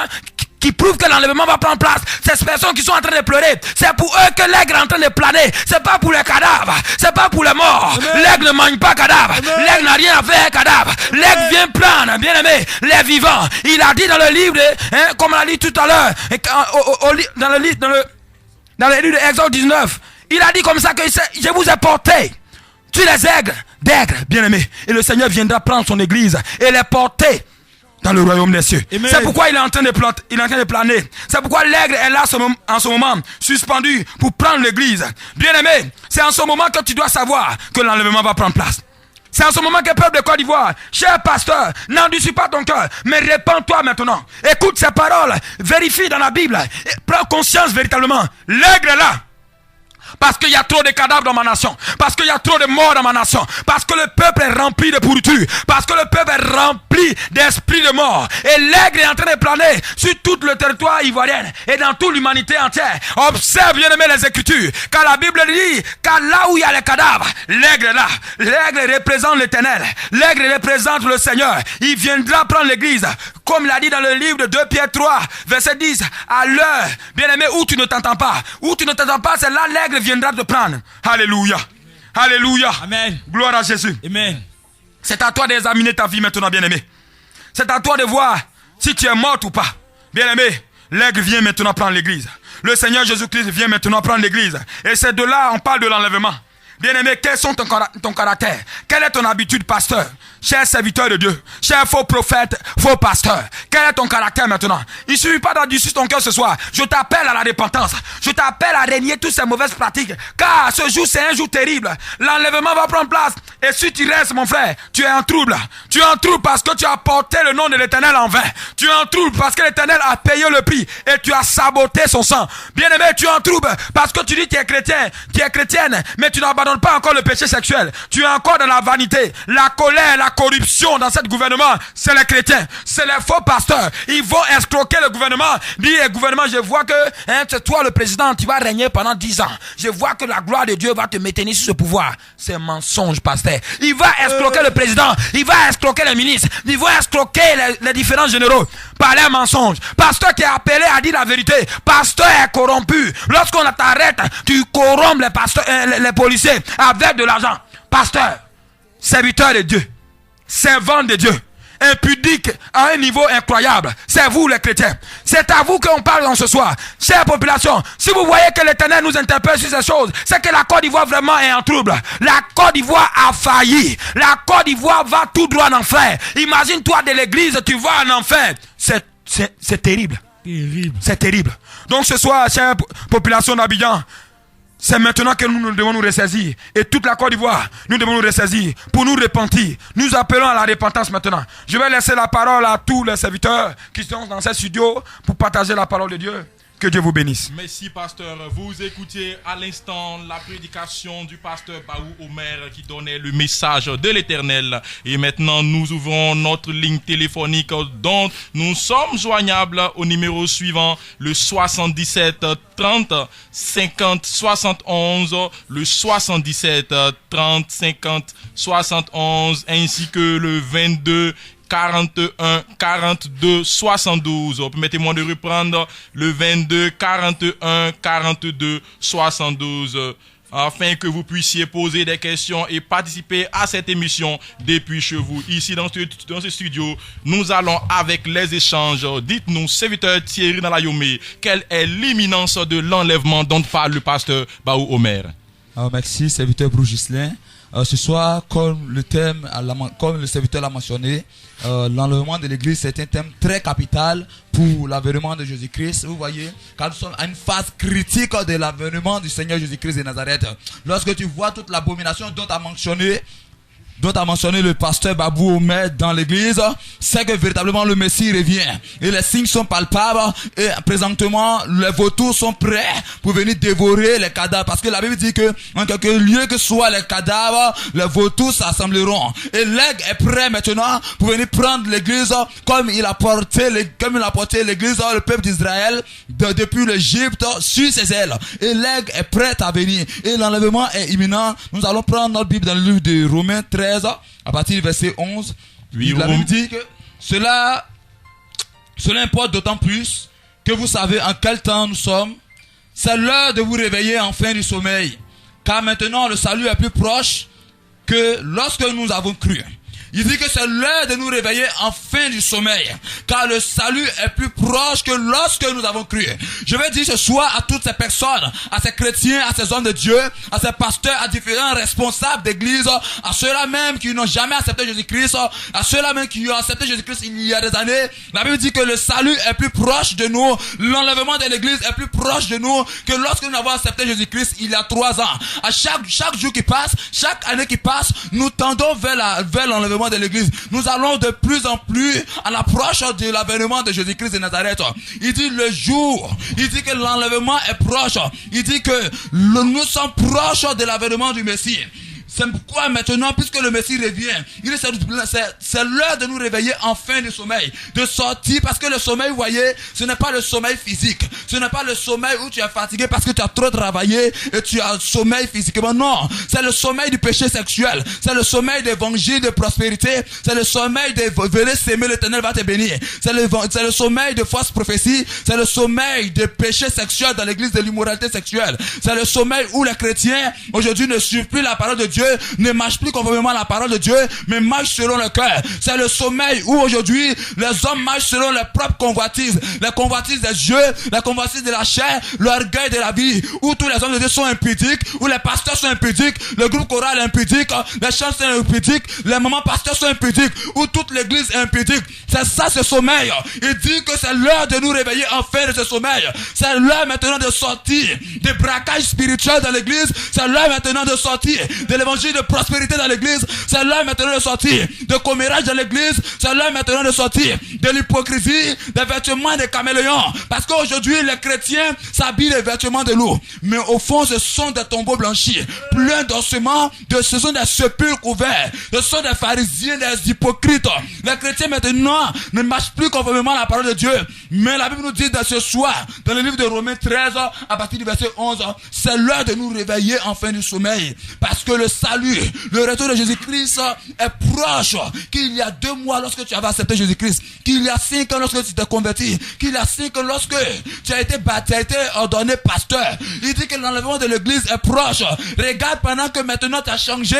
qui prouvent que l'enlèvement va prendre place. Ces personnes qui sont en train de pleurer, c'est pour eux que l'aigle est en train de planer. C'est pas pour les cadavres, c'est pas pour les morts. L'aigle ne mange pas cadavre. L'aigle n'a rien à faire avec cadavre. L'aigle vient prendre, bien aimé, les vivants. Il a dit dans le livre, comme on l'a dit tout à l'heure, dans le livre de Exode 19, il a dit comme ça que je vous ai porté sur les aigles, d'aigles, bien aimé. Et le Seigneur viendra prendre son église et les porter dans le royaume des cieux. C'est pourquoi il est en train de planer. C'est pourquoi l'aigle est là en ce moment, suspendu pour prendre l'église. Bien aimé, c'est en ce moment que tu dois savoir que l'enlèvement va prendre place. C'est en ce moment que le peuple de Côte d'Ivoire, cher pasteur, n'endurcis pas ton cœur, mais répands-toi maintenant. Écoute ces paroles, vérifie dans la Bible, et prends conscience véritablement. L'aigle est là. Parce qu'il y a trop de cadavres dans ma nation. Parce qu'il y a trop de morts dans ma nation. Parce que le peuple est rempli de pourriture. Parce que le peuple est rempli d'esprit de mort. Et l'aigle est en train de planer sur tout le territoire ivoirien et dans toute l'humanité entière. Observe, bien aimé, les Écritures. Car la Bible dit, car là où il y a les cadavres, l'aigle est là. L'aigle représente l'Éternel. L'aigle représente le Seigneur. Il viendra prendre l'église. Comme il a dit dans le livre de 2 Pierre 3, verset 10, à l'heure, bien aimé, où tu ne t'entends pas. Où tu ne t'entends pas, c'est là l'aigle viendra te prendre. Alléluia. Alléluia. Amen. Gloire à Jésus. Amen. C'est à toi d'examiner ta vie maintenant, bien aimé. C'est à toi de voir si tu es mort ou pas. Bien aimé, l'aigle vient maintenant prendre l'église. Le Seigneur Jésus-Christ vient maintenant prendre l'église. Et c'est de là on parle de l'enlèvement. Bien aimé, quels sont ton caractère? Quelle est ton habitude, pasteur? Cher serviteur de Dieu, cher faux prophète, faux pasteur, quel est ton caractère maintenant? Il ne suffit pas d'endurcir ton cœur ce soir. Je t'appelle à la repentance. Je t'appelle à régner toutes ces mauvaises pratiques. Car ce jour, c'est un jour terrible. L'enlèvement va prendre place. Et si tu restes, mon frère, tu es en trouble. Tu es en trouble parce que tu as porté le nom de l'Éternel en vain. Tu es en trouble parce que l'Éternel a payé le prix et tu as saboté son sang. Bien-aimé, tu es en trouble parce que tu dis que tu es chrétien, tu es chrétienne, mais tu n'abandonnes pas encore le péché sexuel. Tu es encore dans la vanité, la colère, la corruption dans ce gouvernement. C'est les chrétiens, c'est les faux pasteurs. Ils vont escroquer le gouvernement. Dis, gouvernement, je vois que c'est toi le président, tu vas régner pendant 10 ans. Je vois que la gloire de Dieu va te maintenir sur ce pouvoir. C'est mensonge, pasteur. Il va escroquer le président, il va escroquer les ministres, il va escroquer les différents généraux par les mensonges. Pasteur qui est appelé à dire la vérité, pasteur est corrompu. Lorsqu'on t'arrête, tu corrompes les pasteurs, les policiers avec de l'argent. Pasteur, serviteur de Dieu, servant de Dieu, impudique à un niveau incroyable. C'est vous les chrétiens. C'est à vous qu'on parle dans ce soir. Chère population, si vous voyez que l'Éternel nous interpelle sur ces choses, c'est que la Côte d'Ivoire vraiment est en trouble. La Côte d'Ivoire a failli. La Côte d'Ivoire va tout droit en enfer. Imagine-toi de l'église, tu vas en enfer. C'est terrible. C'est terrible. Donc ce soir, chère population d'Abidjan, c'est maintenant que nous devons nous ressaisir. Et toute la Côte d'Ivoire, nous devons nous ressaisir pour nous repentir. Nous appelons à la repentance maintenant. Je vais laisser la parole à tous les serviteurs qui sont dans ce studio pour partager la parole de Dieu. Que Dieu vous bénisse. Merci, pasteur. Vous écoutiez à l'instant la prédication du pasteur Baou Omer qui donnait le message de l'Éternel. Et maintenant, nous ouvrons notre ligne téléphonique dont nous sommes joignables au numéro suivant, le 77 30 50 71, le 77 30 50 71, ainsi que le 22 41 42 72. Permettez-moi de reprendre le 22 41 42 72 afin que vous puissiez poser des questions et participer à cette émission depuis chez vous. Ici dans ce studio, nous allons avec les échanges. Dites-nous, serviteur Thierry Nalayomé, quelle est l'imminence de l'enlèvement dont parle le pasteur Baou Omer? Merci, serviteur Brougislin. Ce soir, comme le serviteur l'a mentionné, l'enlèvement de l'église, c'est un thème très capital pour l'avènement de Jésus-Christ. Vous voyez, car nous sommes à une phase critique de l'avènement du Seigneur Jésus-Christ de Nazareth. Lorsque tu vois toute l'abomination dont a mentionné dont a mentionné le pasteur Babou Omed dans l'église, c'est que véritablement le Messie revient. Et les signes sont palpables et présentement les vautours sont prêts pour venir dévorer les cadavres. Parce que la Bible dit que en quelque lieu que soient les cadavres, les vautours s'assembleront. Et l'aigle est prêt maintenant pour venir prendre l'église comme il a porté l'église, le peuple d'Israël depuis l'Égypte sur ses ailes. Et l'aigle est prêt à venir. Et l'enlèvement est imminent. Nous allons prendre notre Bible dans le livre de Romains 13 à partir du verset 11. Oui, la Bible dit que cela importe d'autant plus que vous savez en quel temps nous sommes. C'est l'heure de vous réveiller enfin du sommeil. Car maintenant le salut est plus proche que lorsque nous avons cru. Il dit que c'est l'heure de nous réveiller enfin du sommeil. Car le salut est plus proche que lorsque nous avons cru. Je vais dire ce soir à toutes ces personnes, à ces chrétiens, à ces hommes de Dieu, à ces pasteurs, à différents responsables d'église, à ceux-là même qui n'ont jamais accepté Jésus-Christ, à ceux-là même qui ont accepté Jésus-Christ il y a des années. La Bible dit que le salut est plus proche de nous. L'enlèvement de l'église est plus proche de nous que lorsque nous avons accepté Jésus-Christ il y a 3 ans. À chaque jour qui passe, chaque année qui passe, nous tendons vers l'enlèvement de l'église. Nous allons de plus en plus à l'approche de l'avènement de Jésus-Christ de Nazareth. Il dit le jour, il dit que l'enlèvement est proche. Il dit que nous sommes proches de l'avènement du Messie. C'est pourquoi maintenant, puisque le Messie revient, c'est l'heure de nous réveiller enfin du sommeil, de sortir, parce que le sommeil, vous voyez, ce n'est pas le sommeil physique, ce n'est pas le sommeil où tu es fatigué parce que tu as trop travaillé et tu as sommeil physiquement, non, c'est le sommeil du péché sexuel, c'est le sommeil d'évangile de prospérité, c'est le sommeil de venez s'aimer, l'Éternel va te bénir, c'est le sommeil de fausse prophétie, c'est le sommeil de péché sexuel dans l'église, de l'immoralité sexuelle, c'est le sommeil où les chrétiens aujourd'hui ne suivent plus la parole de Dieu, ne marche plus conformément à la parole de Dieu, mais marche selon le cœur. C'est le sommeil où aujourd'hui les hommes marchent selon leurs propres convoitises, les convoitises des yeux, les convoitises de la chair, l'orgueil de la vie, où tous les hommes de Dieu sont impudiques, où les pasteurs sont impudiques, le groupe choral est impudique, les chants sont impudiques, les mamans pasteurs sont impudiques, où toute l'église est impudique. C'est ça ce sommeil. Il dit que c'est l'heure de nous réveiller enfin de ce sommeil. C'est l'heure maintenant de sortir des braquages spirituels dans l'église. C'est l'heure maintenant de sortir de l'évangile de prospérité dans l'église. C'est l'heure maintenant de sortir de commérage dans l'église. C'est l'heure maintenant de sortir de l'hypocrisie, des vêtements des caméléons. Parce qu'aujourd'hui, les chrétiens s'habillent des vêtements de loup. Mais au fond, ce sont des tombeaux blanchis, pleins d'ossements, ce sont des sépulcres ouverts. Ce sont des pharisiens, des hypocrites. Les chrétiens maintenant ne marchent plus conformément à la parole de Dieu. Mais la Bible nous dit dans ce soir, dans le livre de Romains 13, à partir du verset 11, c'est l'heure de nous réveiller enfin du sommeil. Parce que le salut, le retour de Jésus-Christ est proche. Qu'il y a 2 mois lorsque tu avais accepté Jésus-Christ, qu'il y a 5 ans lorsque tu t'es converti, qu'il y a 5 ans lorsque tu as été ordonné pasteur. Il dit que l'enlèvement de l'église est proche. Regarde pendant que maintenant tu as changé.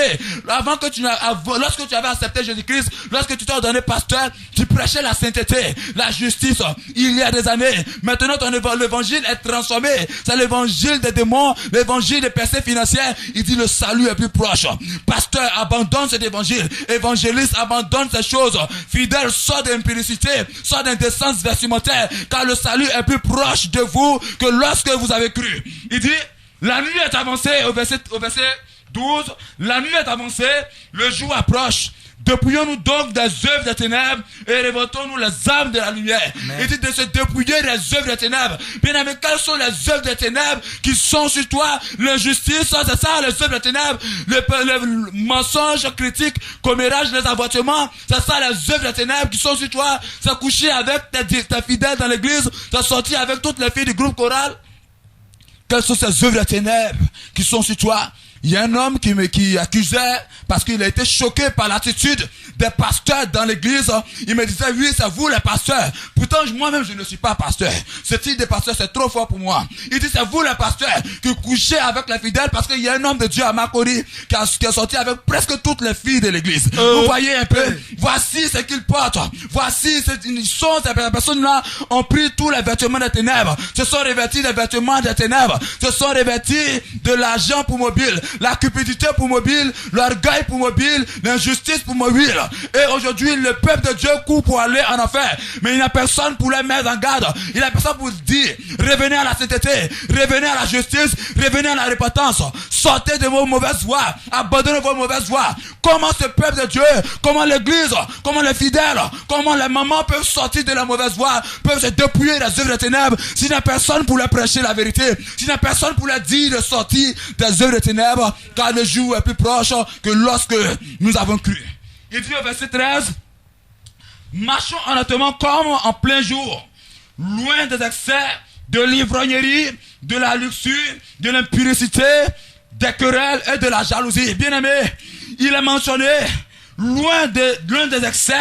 Lorsque tu avais accepté Jésus-Christ, lorsque tu t'es ordonné pasteur, tu prêchais la sainteté, la justice. Il y a des années, maintenant l'évangile est transformé. C'est l'évangile des démons, l'évangile des percées financières. Il dit le salut est plus proche. Pasteur, abandonne cet évangile. Évangéliste, abandonne ces choses. Fidèle, sort d'impudicité, sort d'indécence vestimentaire, car le salut est plus proche de vous que lorsque vous avez cru. Il dit, la nuit est avancée, au verset 12, la nuit est avancée, le jour approche. Dépouillons-nous donc des œuvres des ténèbres et révoltons-nous les âmes de la lumière. Il dit de se dépouiller des œuvres des ténèbres. Bien aimé, quelles sont les œuvres des ténèbres qui sont sur toi? L'injustice, c'est ça, les œuvres des ténèbres. Le mensonge, critique, commérage, les avortements, c'est ça les œuvres des ténèbres qui sont sur toi. C'est coucher avec tes fidèles dans l'église, c'est sortir avec toutes les filles du groupe choral. Quelles sont ces œuvres des ténèbres qui sont sur toi? Il y a un homme qui accusait parce qu'il a été choqué par l'attitude des pasteurs dans l'église. Il me disait, oui, c'est vous les pasteurs. Pourtant, moi-même, je ne suis pas pasteur. Ce type de pasteur, c'est trop fort pour moi. Il dit, c'est vous les pasteurs qui couchez avec les fidèles parce qu'il y a un homme de Dieu à Makori qui est sorti avec presque toutes les filles de l'église. Vous voyez un peu, voici ce qu'ils portent. Voici, ces personnes-là ont pris tous les vêtements des ténèbres. Se sont revêtis des vêtements des ténèbres. Se sont revêtis de l'argent pour mobile. la cupidité pour mobile, l'orgueil pour mobile, l'injustice pour mobile. Et aujourd'hui, le peuple de Dieu court pour aller en enfer. Mais il n'y a personne pour les mettre en garde. Il n'y a personne pour dire, revenez à la sainteté, revenez à la justice, revenez à la repentance. Sortez de vos mauvaises voies, abandonnez vos mauvaises voies. Comment ce peuple de Dieu, comment l'église, comment les fidèles, comment les mamans peuvent sortir de la mauvaise voie, peuvent se dépouiller des œuvres de ténèbres, s'il n'y a personne pour leur prêcher la vérité, s'il n'y a personne pour leur dire de sortir des œuvres de ténèbres, car le jour est plus proche que lorsque nous avons cru. Il dit au verset 13, marchons honnêtement comme en plein jour, loin des excès, de l'ivrognerie, de la luxure, de l'impudicité, des querelles et de la jalousie. Bien aimé, il est mentionné loin des excès,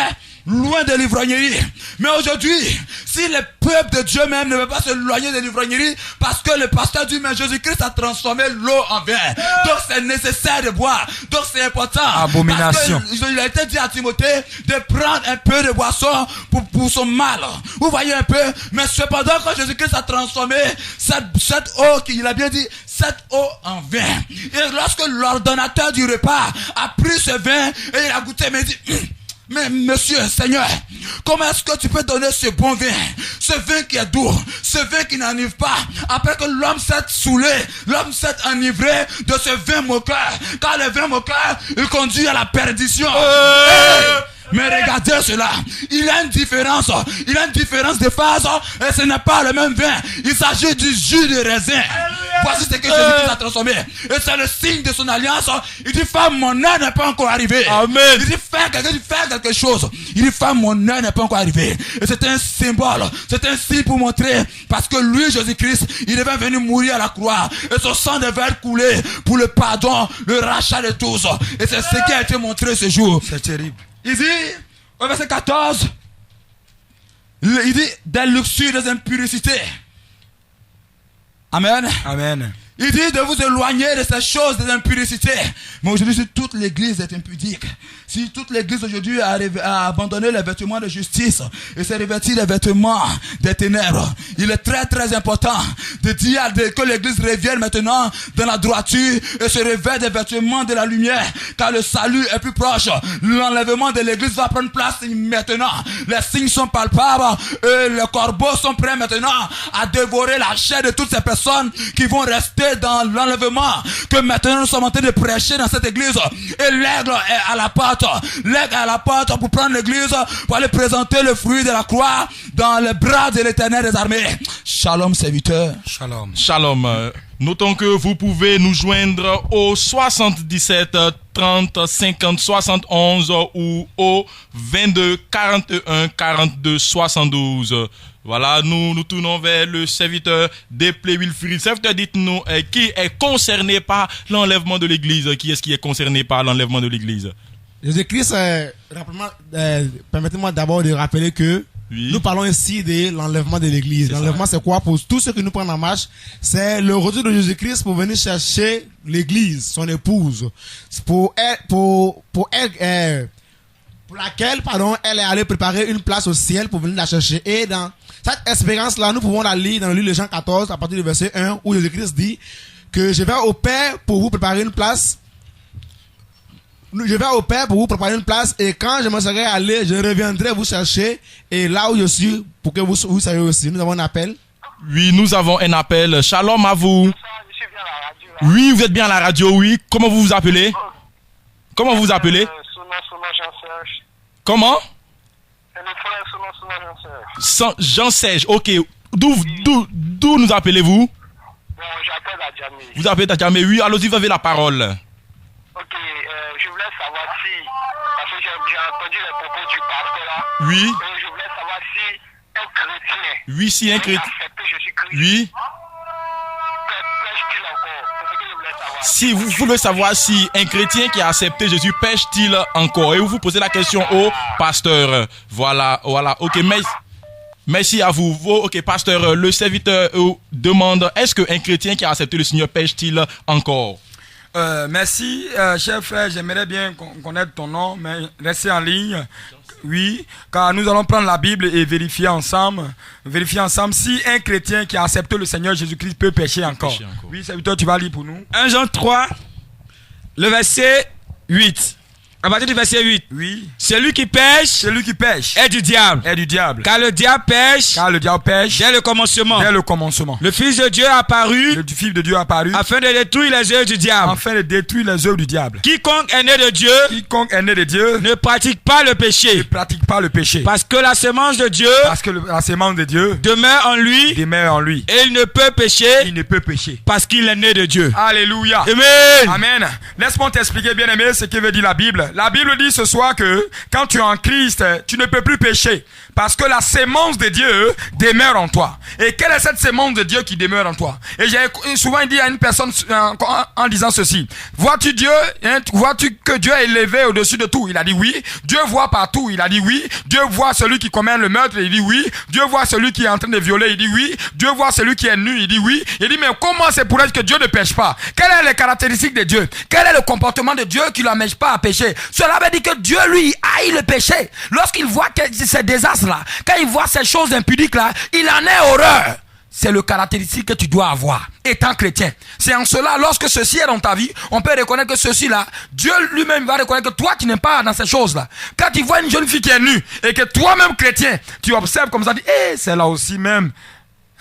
loin de l'ivrognerie. Mais aujourd'hui, si le peuple de Dieu même ne veut pas se éloigner de l'ivrognerie, parce que le pasteur dit, mais Jésus-Christ a transformé l'eau en vin. Donc c'est nécessaire de boire. Donc c'est important. Abomination. Parce que il a été dit à Timothée de prendre un peu de boisson pour son mal. Vous voyez un peu? Mais cependant, quand Jésus-Christ a transformé cette eau, il a bien dit, cette eau en vin. Et lorsque l'ordonnateur du repas a pris ce vin et il a goûté, mais il dit, mais monsieur, Seigneur, comment est-ce que tu peux donner ce bon vin, ce vin qui est doux, ce vin qui n'enivre pas, après que l'homme s'est saoulé, l'homme s'est enivré de ce vin moqueur, car le vin moqueur, il conduit à la perdition. Mais regardez cela, il y a une différence de phase, et ce n'est pas le même vin, il s'agit du jus de raisin. Voici ce que Jésus a transformé, et c'est le signe de son alliance. Il dit, femme, mon heure n'est pas encore arrivée. Amen. Il dit, faire quelque chose. Il dit, femme, mon heure n'est pas encore arrivée. Et c'est un symbole, c'est un signe pour montrer, parce que lui, Jésus-Christ, il est venu mourir à la croix, et son sang devait être coulé pour le pardon, le rachat de tous. Et c'est ce qui a été montré ce jour. C'est terrible. Il dit, au verset 14, il dit, des luxures, des impudicités. Amen. Amen. Il dit de vous éloigner de ces choses, des impudicités. Mais aujourd'hui, si toute l'église est impudique, si toute l'église aujourd'hui a abandonné les vêtements de justice et s'est revêti les vêtements des ténèbres, il est très très important de dire que l'église revienne maintenant dans la droiture et se revête des vêtements de la lumière, car le salut est plus proche. L'enlèvement de l'église va prendre place maintenant. Les signes sont palpables et les corbeaux sont prêts maintenant à dévorer la chair de toutes ces personnes qui vont rester dans l'enlèvement que maintenant nous sommes en train de prêcher dans cette église. Et l'aigle est à la porte. L'aigle est à la porte pour prendre l'église, pour aller présenter le fruit de la croix dans les bras de l'Éternel des armées. Shalom, serviteur. Shalom. Shalom. Notons que vous pouvez nous joindre au 77 30 50 71 ou au 22 41 42 72. Voilà, nous tournons vers le serviteur Deplé Wilfried. Serviteur, dites-nous qui est concerné par l'enlèvement de l'église. Qui est-ce qui est concerné par l'enlèvement de l'église? Jésus-Christ, permettez-moi d'abord de rappeler que nous parlons ici de l'enlèvement de l'église. L'enlèvement, c'est quoi? Pour tous ceux qui nous prennent en marche, c'est le retour de Jésus-Christ pour venir chercher l'église, son épouse. Pour laquelle, elle est allée préparer une place au ciel pour venir la chercher. Et dans cette expérience-là, nous pouvons la lire dans le livre de Jean 14, à partir du verset 1, où Jésus-Christ dit que je vais au Père pour vous préparer une place. Je vais au Père pour vous préparer une place, et quand je me serai allé, je reviendrai vous chercher, et là où je suis, pour que vous soyez aussi. Nous avons un appel. Oui, nous avons un appel. Shalom à vous. Je suis bien à la radio. Là. Oui, vous êtes bien à la radio, oui. Comment vous vous appelez? Comment vous vous appelez? Jean-Serge. Comment? C'est le frère Jean-Serge. Jean-Serge, ok. D'où nous appelez-vous? Bon, j'appelle à Djamé. Vous appelez à Djamé, oui. Allons-y, vous avez la parole. Ok, je voulais savoir si, parce que j'ai entendu les propos du pasteur là. Oui. Et je voulais savoir si un chrétien. Oui, si un chrétien. Oui. Pêche-t-il encore? C'est ce que je voulais savoir. Si vous voulez savoir si un chrétien qui a accepté Jésus pêche-t-il encore, et vous posez la question au pasteur. Voilà, ok, merci à vous. Ok, pasteur, le serviteur demande, est-ce qu'un chrétien qui a accepté le Seigneur pêche-t-il encore? Merci, cher frère, j'aimerais bien connaître ton nom, mais restez en ligne. Oui, car nous allons prendre la Bible et vérifier ensemble si un chrétien qui a accepté le Seigneur Jésus-Christ peut pécher encore. Oui, serviteur, tu vas lire pour nous. 1 Jean 3, le verset 8. À partir du verset 8. Oui. Celui qui pêche est du diable. Est du diable. Car le diable pêche dès le commencement. Dès le commencement. Le Fils de Dieu est apparu Le Fils de Dieu est apparu afin de détruire les œuvres du diable. afin de détruire les œuvres du diable. Quiconque est né de Dieu Quiconque est né de Dieu ne pratique pas le ne péché. pratique pas le péché. Parce que la semence de Dieu Parce que la sémence de Dieu demeure en lui demeure en lui. et il ne peut pécher Il ne peut pécher. parce qu'il est né de Dieu. Alléluia. Amen. Amen. Laisse-moi t'expliquer, bien aimé, ce que veut dire la Bible. La Bible dit ce soir que quand tu es en Christ, tu ne peux plus pécher. Parce que la sémence de Dieu demeure en toi. Et quelle est cette sémence de Dieu qui demeure en toi? Et j'ai souvent dit à une personne en disant ceci. Vois-tu Dieu? Vois-tu que Dieu est élevé au-dessus de tout? Il a dit oui. Dieu voit partout. Il a dit oui. Dieu voit celui qui commet le meurtre. Il dit oui. Dieu voit celui qui est en train de violer. Il dit oui. Dieu voit celui qui est nu. Il dit oui. Il dit mais comment c'est pour être que Dieu ne pêche pas? Quelles sont les caractéristiques de Dieu? Quel est le comportement de Dieu qui ne l'empêche pas à pécher? Cela veut dire que Dieu lui haït le péché. Lorsqu'il voit que ces désastres là, quand il voit ces choses impudiques là, il en est horreur. C'est le caractéristique que tu dois avoir étant chrétien. C'est en cela, lorsque ceci est dans ta vie, on peut reconnaître que ceci là, Dieu lui-même va reconnaître que toi tu n'es pas dans ces choses là. Quand tu vois une jeune fille qui est nue et que toi-même chrétien, tu observes comme ça, tu dis, c'est là aussi même.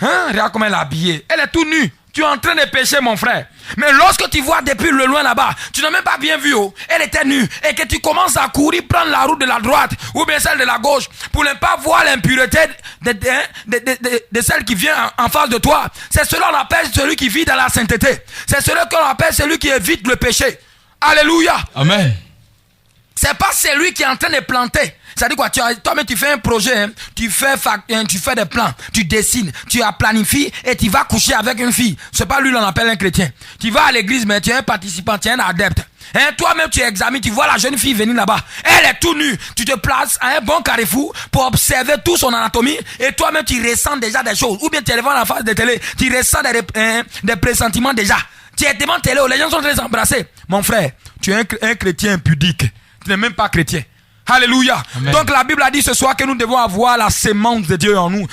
Regarde comment elle est habillée. Elle est tout nue. Tu es en train de pécher, mon frère. Mais lorsque tu vois depuis le loin là-bas, tu n'as même pas bien vu, elle était nue, et que tu commences à courir, prendre la route de la droite, ou bien celle de la gauche, pour ne pas voir l'impureté de celle qui vient en face de toi. C'est cela qu'on appelle celui qui vit dans la sainteté. C'est cela qu'on appelle celui qui évite le péché. Alléluia. Amen. C'est pas celui qui est en train de planter. C'est-à-dire quoi? Toi-même, tu fais un projet, tu fais des plans, tu dessines, tu planifies et tu vas coucher avec une fille. C'est pas lui qu'on appelle un chrétien. Tu vas à l'église, mais tu es un participant, tu es un adepte. Toi-même, tu examines, tu vois la jeune fille venir là-bas. Elle est tout nue. Tu te places à un bon carrefour pour observer toute son anatomie et toi-même, tu ressens déjà des choses. Ou bien tu es devant la face de télé, tu ressens des pressentiments déjà. Tu es devant télé, les gens sont très embrassés. Mon frère, tu es un chrétien pudique. Tu n'es même pas chrétien. Alléluia. Amen. Donc la Bible a dit ce soir que nous devons avoir la sémence de Dieu en nous,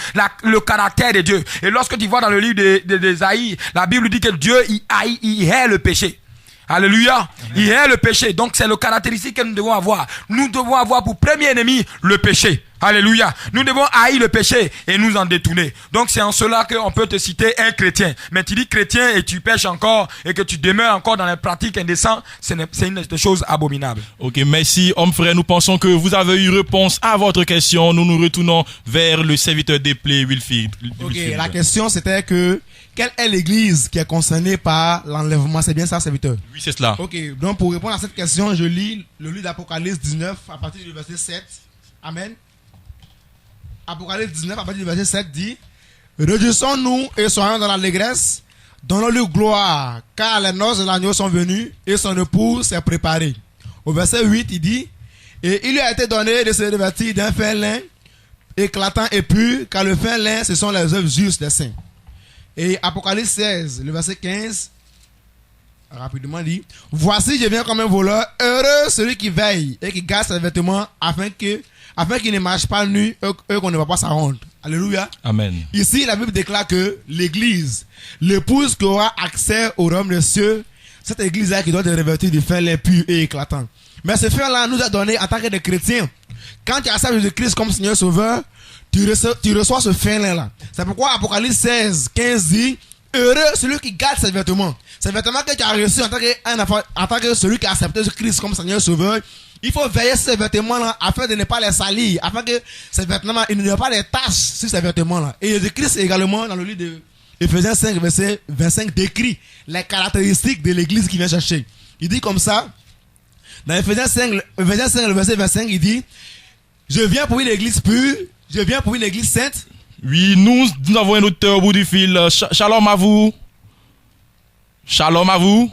le caractère de Dieu. Et lorsque tu vois dans le livre d'Ésaïe, la Bible dit que Dieu il hait le péché. Alléluia. Amen. Il hait le péché. Donc c'est le caractéristique que nous devons avoir. Nous devons avoir pour premier ennemi le péché. Alléluia. Nous devons haïr le péché et nous en détourner. Donc c'est en cela qu'on peut te citer un chrétien. Mais tu dis chrétien et tu pêches encore et que tu demeures encore dans les pratiques indécentes, c'est une chose abominable. Ok, merci homme frère. Nous pensons que vous avez eu réponse à votre question. Nous nous retournons vers le serviteur des plaies, Wilfried. Ok, la question c'était que quelle est l'église qui est concernée par l'enlèvement? C'est bien ça, serviteur? Oui, c'est cela. Ok, donc pour répondre à cette question, je lis le livre d'Apocalypse 19 à partir du verset 7. Amen. Apocalypse 19 à partir du verset 7 dit: réjouissons-nous et soyons dans l'allégresse, donnons-lui gloire, car les noces de l'agneau sont venues et son épouse s'est préparée. Au verset 8, il dit: et il lui a été donné de se revêtir d'un fin lin éclatant et pur, car le fin lin, ce sont les œuvres justes des saints. Et Apocalypse 16, le verset 15, rapidement dit: voici, je viens comme un voleur, heureux celui qui veille et qui garde ses vêtements afin qu'il ne marche pas nu et qu'on ne voit pas sa honte. Alléluia. Amen. Ici, la Bible déclare que l'église, l'épouse qui aura accès au royaume des cieux, cette église-là qui doit être revêtue de fin lin pur et éclatant. Mais ce fin-là nous a donné en tant que des chrétiens. Quand tu acceptes Jésus-Christ comme Seigneur Sauveur, tu reçois ce fin lin-là. C'est pourquoi Apocalypse 16, 15 dit: heureux celui qui garde ses vêtements. Ces vêtements que tu as reçus en tant que celui qui a accepté Jésus-Christ comme Seigneur Sauveur, il faut veiller sur ces vêtements-là afin de ne pas les salir, afin que ces vêtements-là, il n'y a pas de taches sur ces vêtements-là. Et Jésus-Christ également, dans le livre de Éphésiens 5, verset 25, décrit les caractéristiques de l'église qu'il vient chercher. Il dit comme ça, dans Éphésiens 5, le verset 25, il dit: je viens pour une église pure, je viens pour une église sainte. Oui, nous avons un auteur au bout du fil. Shalom à vous. Shalom à vous.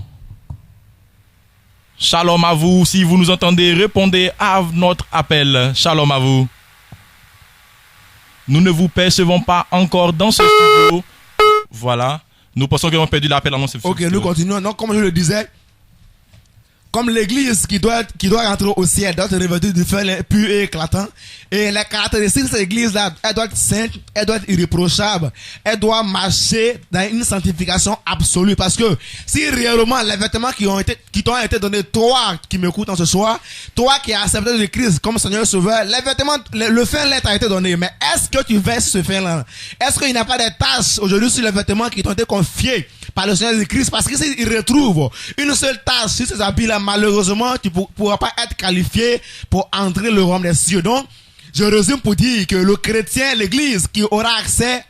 Shalom à vous. Si vous nous entendez, répondez à notre appel. Shalom à vous. Nous ne vous percevons pas encore dans ce studio. Voilà. Nous pensons que nous avons perdu l'appel dans ce studio. Ok, nous continuons. Donc, comme je le disais, comme l'église qui doit rentrer au ciel, doit être revêtue du feu pur et éclatant. Et les caractéristiques de cette église-là, elle doit être sainte, elle doit être irréprochable, elle doit marcher dans une sanctification absolue. Parce que si réellement les vêtements qui t'ont été donnés, toi qui m'écoutes en ce soir, toi qui as accepté le Christ comme Seigneur Sauveur, les vêtements, le fin lait t'a été donné. Mais est-ce que tu verses ce fin-là? Est-ce qu'il n'y a pas de taches aujourd'hui sur les vêtements qui t'ont été confiés par le Seigneur Christ? Parce que s'il retrouve une seule tache sur ces habits-là, malheureusement, tu ne pourras pas être qualifié pour entrer le royaume des cieux. Donc, je résume pour dire que le chrétien, l'église qui aura accès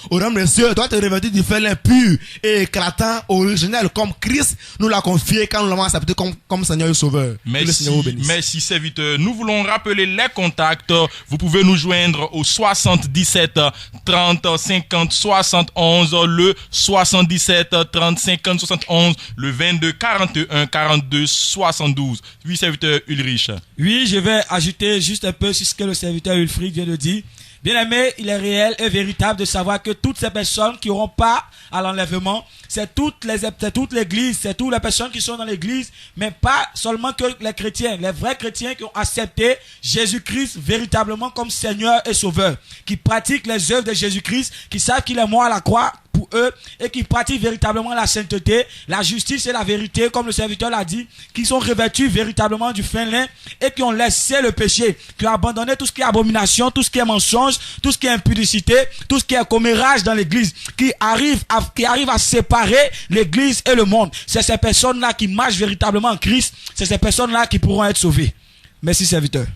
au royaume des cieux doit être revêtu du feu pur et éclatant, originel, comme Christ nous l'a confié quand nous l'avons accepté comme Seigneur et Sauveur. Merci serviteur. Nous voulons rappeler les contacts. Vous pouvez nous joindre au 77 30 50 71, le 77 30 50 71, le 22 41 42 72. Oui, serviteur Ulrich. Oui, je vais ajouter juste un peu sur ce que le serviteur Ulfried vient de dire. Bien aimé, il est réel et véritable de savoir que toutes ces personnes qui n'auront pas à l'enlèvement, c'est toute l'église, c'est toutes les personnes qui sont dans l'église, mais pas seulement que les chrétiens, les vrais chrétiens qui ont accepté Jésus-Christ véritablement comme Seigneur et Sauveur, qui pratiquent les œuvres de Jésus-Christ, qui savent qu'il est mort à la croix pour eux et qui pratiquent véritablement la sainteté, la justice et la vérité, comme le serviteur l'a dit, qui sont revêtus véritablement du fin lin et qui ont laissé le péché, qui ont abandonné tout ce qui est abomination, tout ce qui est mensonge, tout ce qui est impudicité, tout ce qui est commérage dans l'église, qui arrive à séparer l'église et le monde. C'est ces personnes-là qui marchent véritablement en Christ, c'est ces personnes-là qui pourront être sauvées. Merci serviteur.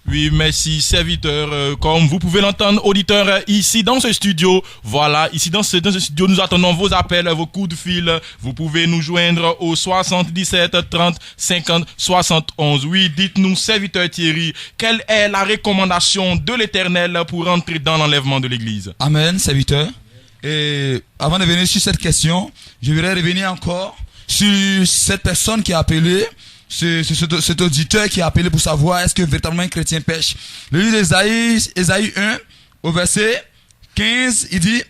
Oui, merci serviteur. Comme vous pouvez l'entendre, auditeurs, ici dans ce studio, voilà, ici dans ce studio, nous attendons vos appels, vos coups de fil. Vous pouvez nous joindre au 77 30 50 71. Oui, dites-nous, serviteur Thierry, quelle est la recommandation de l'Éternel pour entrer dans l'enlèvement de l'Église? Amen, serviteur. Et avant de venir sur cette question, je voudrais revenir encore sur cette personne qui a appelé. Cet auditeur qui a appelé pour savoir est-ce que véritablement un chrétien pêche. Le livre d'Ésaïe 1 au verset 15, il dit: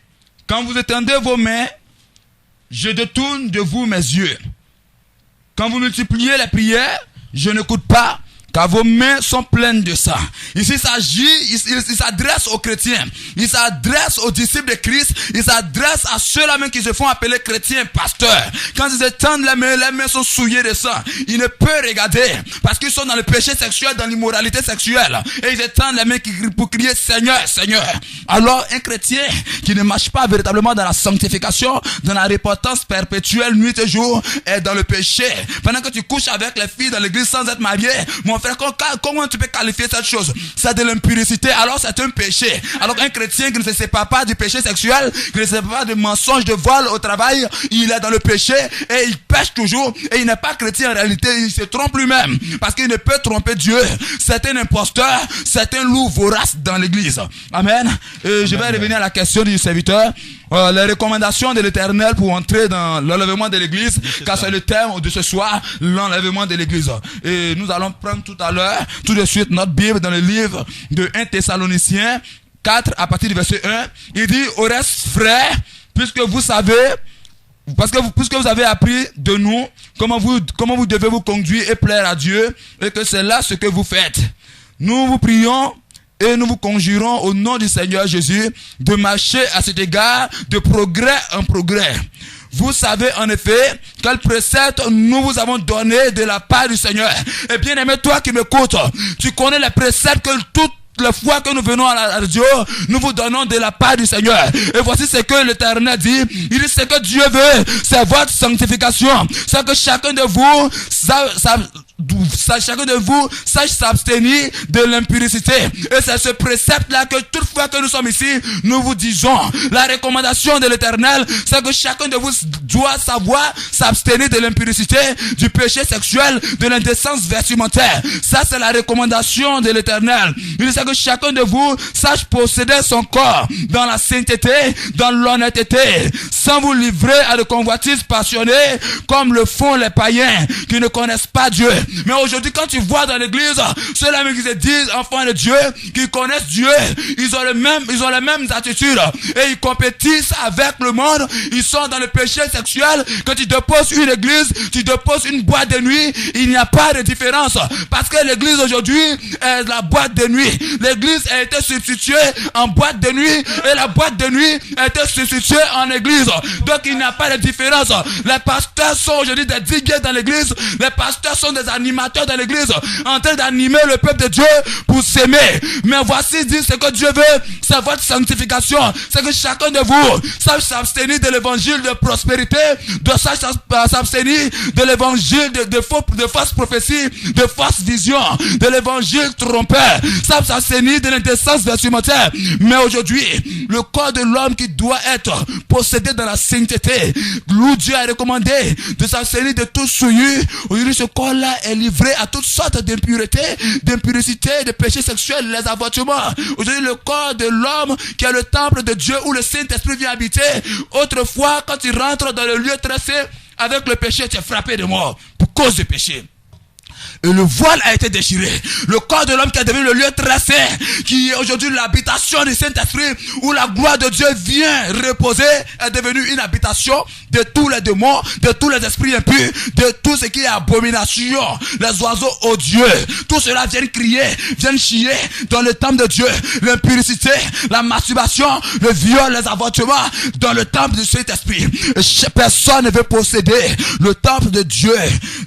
quand vous étendez vos mains, je détourne de vous mes yeux. Quand vous multipliez les prières, je n'écoute pas, car vos mains sont pleines de sang. Ici, il s'adresse aux chrétiens. Il s'adresse aux disciples de Christ. Il s'adresse à ceux-là même qui se font appeler chrétiens, pasteurs. Quand ils étendent les mains sont souillées de sang. Ils ne peuvent regarder parce qu'ils sont dans le péché sexuel, dans l'immoralité sexuelle. Et ils étendent les mains pour crier Seigneur, Seigneur. Alors, un chrétien qui ne marche pas véritablement dans la sanctification, dans la repentance perpétuelle, nuit et jour, est dans le péché. Pendant que tu couches avec les filles dans l'église sans être marié, mon frère, comment tu peux qualifier cette chose? C'est de l'impudicité, alors c'est un péché. Alors un chrétien qui ne se sépare pas du péché sexuel, qui ne se sépare pas de mensonge, de vol au travail, il est dans le péché et il pêche toujours et il n'est pas chrétien en réalité, il se trompe lui-même parce qu'il ne peut tromper Dieu. C'est un imposteur, c'est un loup vorace dans l'église. Amen. Et je vais revenir à la question du serviteur. Les recommandations de l'Éternel pour entrer dans l'enlèvement de l'église, car c'est le thème de ce soir, l'enlèvement de l'église. Et nous allons prendre tout de suite notre Bible dans le livre de 1 Thessaloniciens 4 à partir du verset 1. Il dit: au reste, frères, puisque vous avez appris de nous comment vous devez vous conduire et plaire à Dieu, et que c'est là ce que vous faites. Nous vous prions et nous vous conjurons au nom du Seigneur Jésus de marcher à cet égard de progrès en progrès. Vous savez en effet quel précepte nous vous avons donné de la part du Seigneur. Et bien aimé, toi qui m'écoutes, tu connais les préceptes que toutes les fois que nous venons à la radio, nous vous donnons de la part du Seigneur. Et voici ce que l'Éternel dit. Il dit: ce que Dieu veut, c'est votre sanctification. C'est que chacun de vous sache s'abstenir de l'impudicité. Et c'est ce précepte-là que toutefois que nous sommes ici, nous vous disons. La recommandation de l'Éternel, c'est que chacun de vous doit savoir s'abstenir de l'impudicité, du péché sexuel, de l'indécence vestimentaire. Ça, c'est la recommandation de l'Éternel. Il dit c'est que chacun de vous sache posséder son corps dans la sainteté, dans l'honnêteté, sans vous livrer à de convoitises passionnées comme le font les païens qui ne connaissent pas Dieu. Mais aujourd'hui, quand tu vois dans l'église ceux-là qui se disent enfants de Dieu, qui connaissent Dieu, ils ont les mêmes attitudes et ils compétissent avec le monde. Ils sont dans le péché sexuel. Quand tu déposes une église, tu déposes une boîte de nuit, il n'y a pas de différence, parce que l'église aujourd'hui est la boîte de nuit. L'église a été substituée en boîte de nuit et la boîte de nuit a été substituée en église. Donc il n'y a pas de différence. Les pasteurs sont aujourd'hui des digues dans l'église. Les pasteurs sont des animateurs dans l'église, en train d'animer le peuple de Dieu pour s'aimer. Mais voici dit ce que Dieu veut, c'est votre sanctification. C'est que chacun de vous sache s'abstenir de l'évangile de prospérité, de s'abstenir de l'évangile de fausses prophéties, de fausses visions, de l'évangile trompeur, s'abstenir de l'indécence vestimentaire. Mais aujourd'hui, le corps de l'homme qui doit être possédé dans la sainteté, où Dieu a recommandé de s'abstenir de tout souillure. Aujourd'hui, ce corps-là est livré à toutes sortes d'impuretés, d'impurité, de péchés sexuels, les avortements. Aujourd'hui, le corps de l'homme qui est le temple de Dieu où le Saint-Esprit vient habiter. Autrefois, quand tu rentres dans le lieu tracé avec le péché, tu es frappé de mort pour cause du péché. Et le voile a été déchiré. Le corps de l'homme qui est devenu le lieu très saint, qui est aujourd'hui l'habitation du Saint-Esprit, où la gloire de Dieu vient reposer, est devenu une habitation de tous les démons, de tous les esprits impurs, de tout ce qui est abomination, les oiseaux odieux. Tout cela vient crier, vient chier dans le temple de Dieu. L'impurité, la masturbation, le viol, les avortements dans le temple du Saint-Esprit. Personne ne veut posséder le temple de Dieu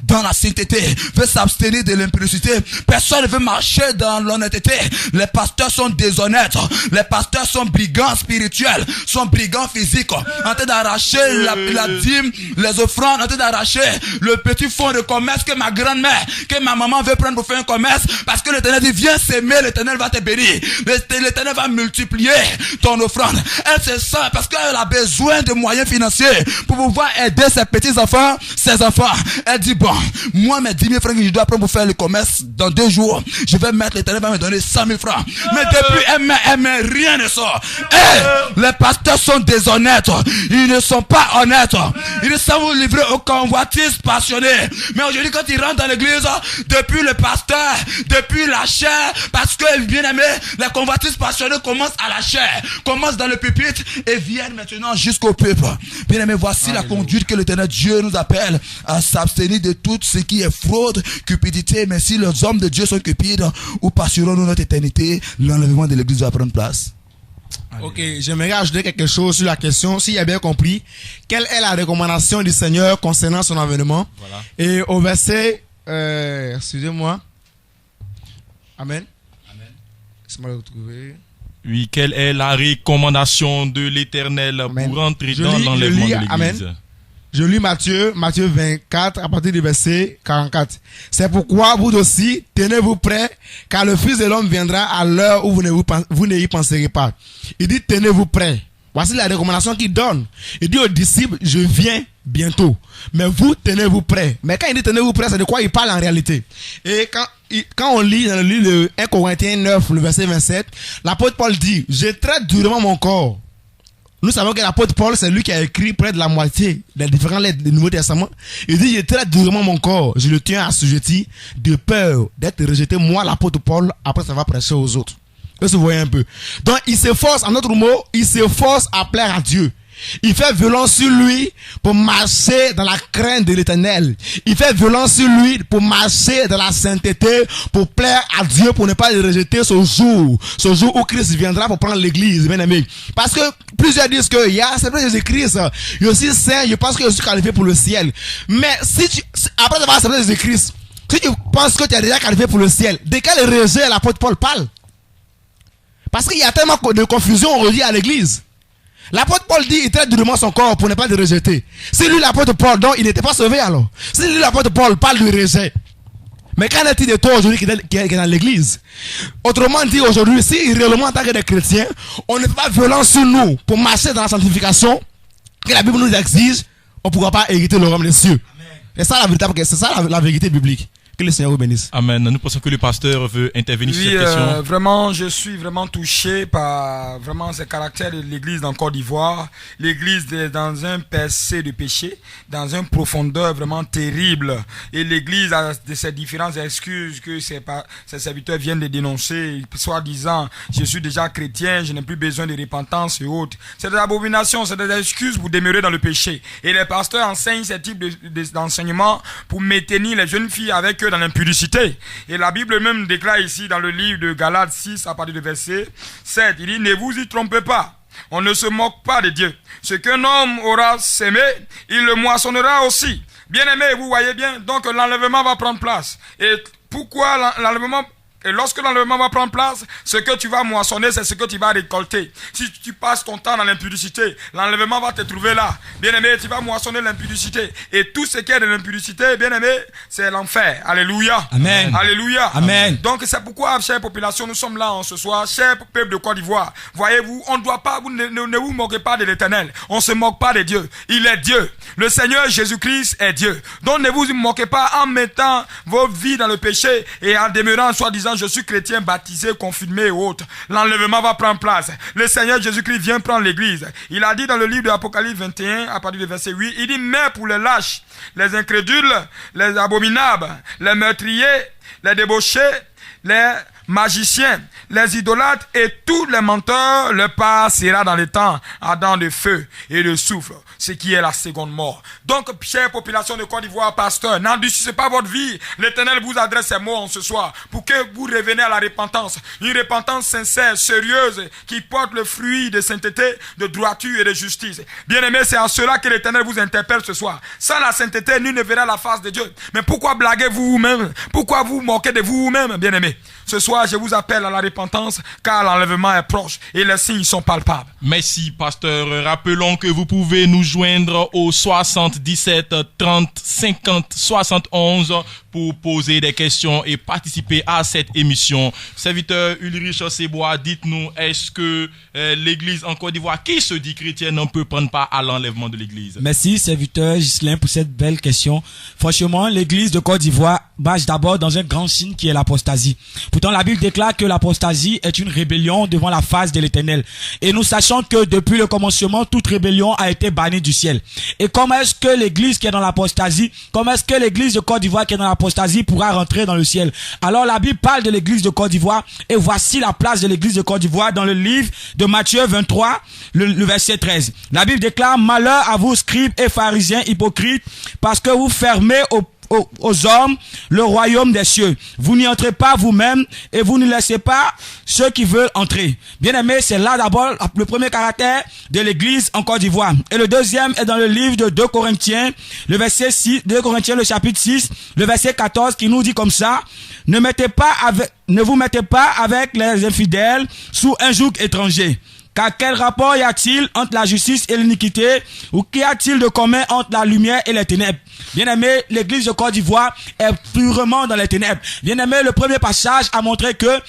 dans la sainteté, veut s'abstenir de l'impudicité. Personne ne veut marcher dans l'honnêteté. Les pasteurs sont déshonnêtes. Les pasteurs sont brigands spirituels, sont brigands physiques, en train d'arracher la dîme, les offrandes, en train d'arracher le petit fonds de commerce que ma grand-mère, que ma maman veut prendre pour faire un commerce, parce que l'Éternel dit viens s'aimer, l'Éternel va te bénir. L'Éternel va multiplier ton offrande. Elle se sent parce qu'elle a besoin de moyens financiers pour pouvoir aider ses petits enfants, ses enfants. Elle dit bon, moi mes 10 000 francs que je dois prendre pour faire le commerce dans 2 jours, je vais mettre, l'Éternel va me donner 100 000 francs. Mais depuis elle met rien ne sort. Les pasteurs sont déshonnêtes. Ils ne sont pas honnêtes. Ils sont vous livrés aux convoitises passionnées. Mais aujourd'hui quand ils rentrent dans l'église, depuis le pasteur, depuis la chair, parce que bien aimé, les convoitises passionnées commencent à la chair, commencent dans le pupitre et viennent maintenant jusqu'au peuple. Bien aimé, voici la conduite que l'Éternel Dieu nous appelle à s'abstenir de tout ce qui est fraude, cupidité. Mais si les hommes de Dieu sont cupides, où passerons-nous notre éternité? L'enlèvement de l'église va prendre place. Ok, j'aimerais ajouter quelque chose sur la question, s'il y a bien compris, quelle est la recommandation du Seigneur concernant son avènement? Voilà. Et au verset, excusez-moi, Amen. Amen. Laissez-moi le retrouver. Oui, quelle est la recommandation de l'Éternel pour entrer dans l'enlèvement de l'église? Amen. Je lis Matthieu 24 à partir du verset 44. C'est pourquoi vous aussi, tenez-vous prêts, car le Fils de l'homme viendra à l'heure où vous n'y penserez pas. Il dit tenez-vous prêts. Voici la recommandation qu'il donne. Il dit aux disciples, je viens bientôt. Mais vous, tenez-vous prêts. Mais quand il dit tenez-vous prêts, c'est de quoi il parle en réalité. Et quand on lit dans le livre de 1 Corinthiens 9, le verset 27, l'apôtre Paul dit, je traite durement mon corps. Nous savons que l'apôtre Paul, c'est lui qui a écrit près de la moitié des différentes lettres du Nouveau Testament. Il dit, je traite durement mon corps, je le tiens assujetti de peur d'être rejeté, moi l'apôtre Paul, après ça va prêcher aux autres. Vous voyez un peu. Donc il s'efforce, en d'autres mots, il s'efforce à plaire à Dieu. Il fait violence sur lui pour marcher dans la crainte de l'Éternel. Il fait violence sur lui pour marcher dans la sainteté, pour plaire à Dieu, pour ne pas le rejeter ce jour où Christ viendra pour prendre l'église, bien aimé. Parce que plusieurs disent que c'est vrai Jésus-Christ, il est aussi saint, je pense que je suis qualifié pour le ciel. Mais après avoir accepté Jésus-Christ, si tu penses que tu es déjà qualifié pour le ciel, de quel rejet l'apôtre Paul parle? Parce qu'il y a tellement de confusion aujourd'hui à l'église. L'apôtre Paul dit, il traite durement son corps pour ne pas le rejeter. Si lui, l'apôtre Paul, donc, il n'était pas sauvé alors. Si lui, l'apôtre Paul, parle du rejet. Mais qu'en est-il de toi aujourd'hui qui est dans l'église? Autrement dit, aujourd'hui, si réellement en tant que des chrétiens, on ne fait pas violence sur nous pour marcher dans la sanctification que la Bible nous exige, on ne pourra pas hériter le royaume des cieux. C'est ça la vérité biblique. Que le Seigneur vous bénisse. Amen. Nous pensons que le pasteur veut intervenir sur cette question. Vraiment, je suis vraiment touché par vraiment ce caractère de l'église en Côte d'Ivoire. L'église est dans un percé de péché, dans une profondeur vraiment terrible. Et l'église a de ces différentes excuses que ses serviteurs viennent de dénoncer, soit disant, je suis déjà chrétien, je n'ai plus besoin de repentance et autres. C'est des abominations, c'est des excuses pour demeurer dans le péché. Et les pasteurs enseignent ce type d'enseignement pour maintenir les jeunes filles avec eux dans l'impudicité. Et la Bible même déclare ici dans le livre de Galates 6 à partir du verset 7, il dit, ne vous y trompez pas. On ne se moque pas de Dieu. Ce qu'un homme aura sémé, il le moissonnera aussi. Bien aimé, vous voyez bien, donc l'enlèvement va prendre place. Et pourquoi l'enlèvement? Et lorsque l'enlèvement va prendre place, ce que tu vas moissonner, c'est ce que tu vas récolter. Si tu passes ton temps dans l'impudicité, l'enlèvement va te trouver là. Bien-aimé, tu vas moissonner l'impudicité. Et tout ce qui est de l'impudicité, bien-aimé, c'est l'enfer. Alléluia. Amen. Alléluia. Amen. Donc c'est pourquoi, chère population, nous sommes là ce soir, cher peuple de Côte d'Ivoire. Voyez-vous, on ne doit pas, ne vous moquez pas de l'Éternel. On se moque pas de Dieu. Il est Dieu. Le Seigneur Jésus-Christ est Dieu. Donc ne vous moquez pas en mettant vos vies dans le péché et en demeurant soi-disant je suis chrétien, baptisé, confirmé et autres. L'enlèvement va prendre place. Le Seigneur Jésus-Christ vient prendre l'église. Il a dit dans le livre de l'Apocalypse 21, à partir du verset 8, il dit, mais pour les lâches, les incrédules, les abominables, les meurtriers, les débauchés, les magiciens, les idolâtres et tous les menteurs, le part sera dans les temps ardent de feu et de souffle, ce qui est la seconde mort. Donc, chère population de Côte d'Ivoire, pasteur, n'endurcissez pas votre vie. L'Éternel vous adresse ces mots en ce soir pour que vous reveniez à la repentance. Une repentance sincère, sérieuse, qui porte le fruit de sainteté, de droiture et de justice. Bien-aimés, c'est à cela que l'Éternel vous interpelle ce soir. Sans la sainteté, nul ne verra la face de Dieu. Mais pourquoi blaguez-vous vous-même? Pourquoi vous moquez de vous-même, bien-aimés? Ce soir, je vous appelle à la repentance, car l'enlèvement est proche et les signes sont palpables. Merci, pasteur. Rappelons que vous pouvez nous joindre au 77 30 50 71 pour poser des questions et participer à cette émission. Serviteur Ulrich Sebois, dites-nous, est-ce que l'église en Côte d'Ivoire, qui se dit chrétienne, ne peut prendre part à l'enlèvement de l'église? Merci, serviteur Ghislain, pour cette belle question. Franchement, l'église de Côte d'Ivoire marche d'abord dans un grand signe qui est l'apostasie. Pourtant, la Bible déclare que l'apostasie est une rébellion devant la face de l'Éternel. Et nous sachons que depuis le commencement, toute rébellion a été bannie du ciel. Et comment est-ce que l'église qui est dans l'apostasie, comment est-ce que l'église de Côte d'Ivoire qui est dans l'apostasie pourra rentrer dans le ciel? Alors la Bible parle de l'église de Côte d'Ivoire et voici la place de l'église de Côte d'Ivoire dans le livre de Matthieu 23, le verset 13. La Bible déclare, malheur à vous scribes et pharisiens hypocrites, parce que vous fermez aux hommes le royaume des cieux. Vous n'y entrez pas vous-même et vous ne laissez pas ceux qui veulent entrer. Bien aimé, c'est là d'abord le premier caractère de l'église en Côte d'Ivoire. Et le deuxième est dans le livre de 2 Corinthiens, le verset 6, 2 Corinthiens, le chapitre 6, le verset 14 qui nous dit comme ça, ne vous mettez pas avec les infidèles sous un joug étranger. Car quel rapport y a-t-il entre la justice et l'iniquité? Ou qu'y a-t-il de commun entre la lumière et les ténèbres? Bien aimé, l'église de Côte d'Ivoire est purement dans les ténèbres. Bien aimé, le premier passage a montré que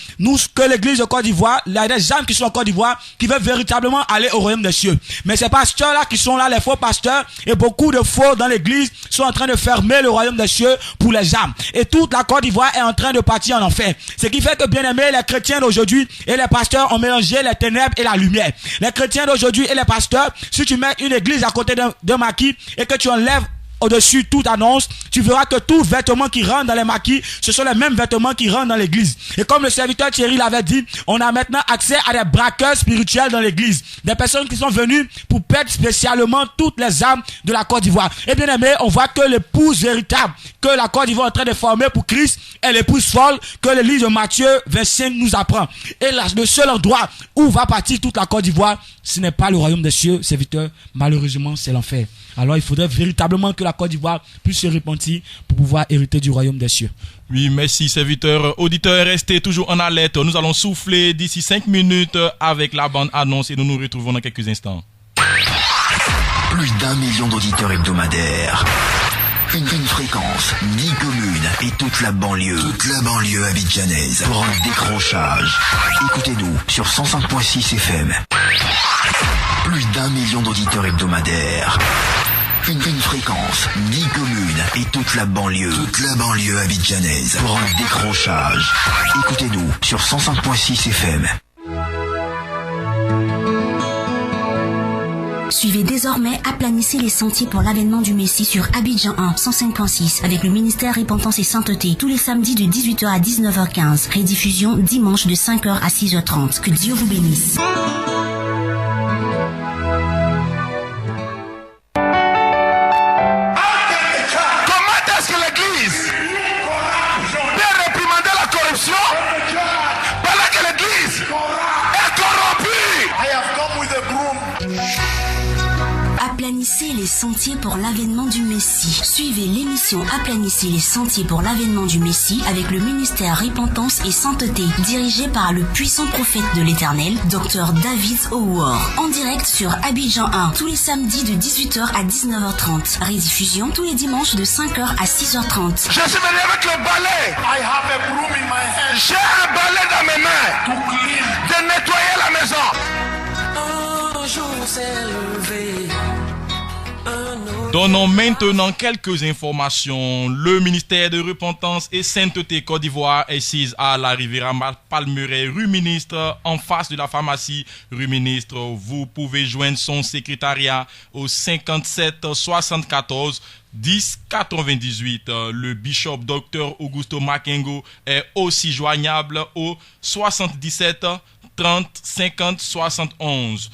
l'église de Côte d'Ivoire, il y a des âmes qui sont en Côte d'Ivoire qui veulent véritablement aller au royaume des cieux. Mais ces pasteurs-là qui sont là, les faux pasteurs, et beaucoup de faux dans l'église sont en train de fermer le royaume des cieux pour les âmes. Et toute la Côte d'Ivoire est en train de partir en enfer. Ce qui fait que, bien aimé, les chrétiens d'aujourd'hui et les pasteurs ont mélangé les ténèbres et la lumière. Les chrétiens d'aujourd'hui et les pasteurs, si tu mets une église à côté d'un maquis et que tu enlèves au-dessus toute annonce, tu verras que tout vêtement qui rentre dans les maquis, ce sont les mêmes vêtements qui rentrent dans l'église. Et comme le serviteur Thierry l'avait dit, on a maintenant accès à des braqueurs spirituels dans l'église. Des personnes qui sont venues pour perdre spécialement toutes les âmes de la Côte d'Ivoire. Et bien aimé, on voit que l'épouse véritable que la Côte d'Ivoire est en train de former pour Christ est l'épouse folle que le livre de Matthieu 25 nous apprend. Et là, le seul endroit où va partir toute la Côte d'Ivoire, ce n'est pas le royaume des cieux, serviteur. Malheureusement, c'est l'enfer. Alors il faudrait véritablement que la Côte d'Ivoire puisse se repentir pour pouvoir hériter du royaume des cieux. Oui, merci serviteurs. Auditeurs, restez toujours en alerte. Nous allons souffler d'ici 5 minutes avec la bande annonce et nous nous retrouvons dans quelques instants. Plus d'1 million d'auditeurs hebdomadaires. Une fréquence, 10 communes et toute la banlieue abidjanaise pour un décrochage. Écoutez-nous sur 105.6 FM. Plus d'1 million d'auditeurs hebdomadaires. Une fréquence, 10 communes et toute la banlieue abidjanaise pour un décrochage. Écoutez-nous sur 105.6 FM. Suivez désormais Aplanissez les sentiers pour l'avènement du Messie sur Abidjan 1, 105.6 avec le ministère Repentance et Sainteté tous les samedis de 18h à 19h15. Rediffusion dimanche de 5h à 6h30. Que Dieu vous bénisse. Comment est-ce que l'Église peut réprimander la corruption pendant que l'Église est corrompue? I have come with a broom. Aplanissez les sentiers pour l'avènement du Messie. Suivez l'émission Aplanissez les sentiers pour l'avènement du Messie avec le ministère Repentance et Sainteté, dirigé par le puissant prophète de l'Éternel, Dr David Howard. En direct sur Abidjan 1, tous les samedis de 18h à 19h30. Rediffusion tous les dimanches de 5h à 6h30. Je suis venu avec le balai. I have a broom in my hand. J'ai un balai dans mes mains. To clean. De nettoyer la maison. Un jour s'est levé. Donnons maintenant quelques informations. Le ministère de Repentance et Sainteté Côte d'Ivoire est sise à la Riviera Palmeraie, rue Ministre, en face de la pharmacie rue Ministre. Vous pouvez joindre son secrétariat au 57 74 10 98. Le bishop Dr Augusto Makengo est aussi joignable au 77 30 50 71.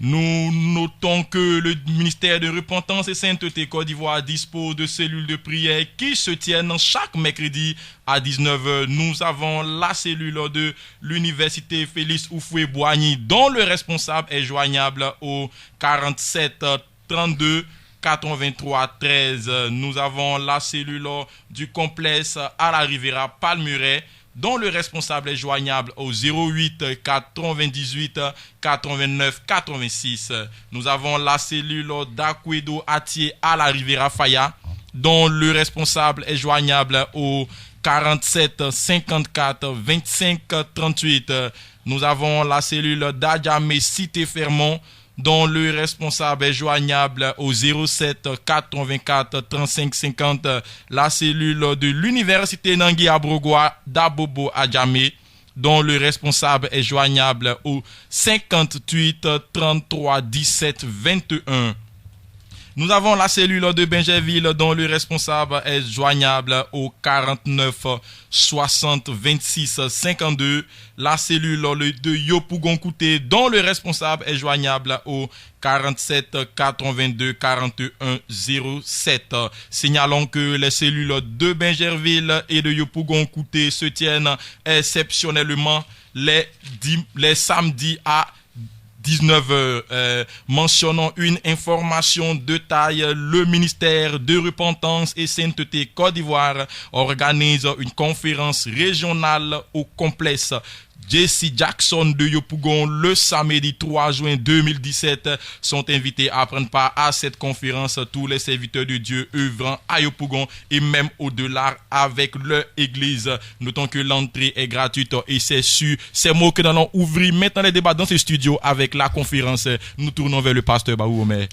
Nous notons que le ministère de Repentance et Sainteté Côte d'Ivoire dispose de cellules de prière qui se tiennent chaque mercredi à 19h. Nous avons la cellule de l'université Félix Houphouët-Boigny dont le responsable est joignable au 47 32 83 13. Nous avons la cellule du complexe à la Riviera Palmeraie dont le responsable est joignable au 08 98 89 86. Nous avons la cellule d'Aquedo Atier à la Riviera Faya, dont le responsable est joignable au 47 54 25 38. Nous avons la cellule d'Adjamé Cité Fermont, dont le responsable est joignable au 07 84 35 50, la cellule de l'université Nangui Abrogwa d'Abobo Adjamé, dont le responsable est joignable au 58 33 17 21. Nous avons la cellule de Benjerville dont le responsable est joignable au 49 60 26 52. La cellule de Yopougon-Kouté dont le responsable est joignable au 47 82 41 07. Signalons que les cellules de Benjerville et de Yopougon-Kouté se tiennent exceptionnellement les samedis à 19h. Mentionnons une information de taille. Le ministère de Repentance et Sainteté Côte d'Ivoire organise une conférence régionale au complexe Jesse Jackson de Yopougon le samedi 3 juin 2017. Sont invités à prendre part à cette conférence tous les serviteurs de Dieu œuvrant à Yopougon et même au-delà avec leur église. Notons que l'entrée est gratuite et c'est sûr. C'est moi que nous allons ouvrir maintenant les débats dans ce studio avec la conférence. Nous tournons vers le pasteur Baou Omer.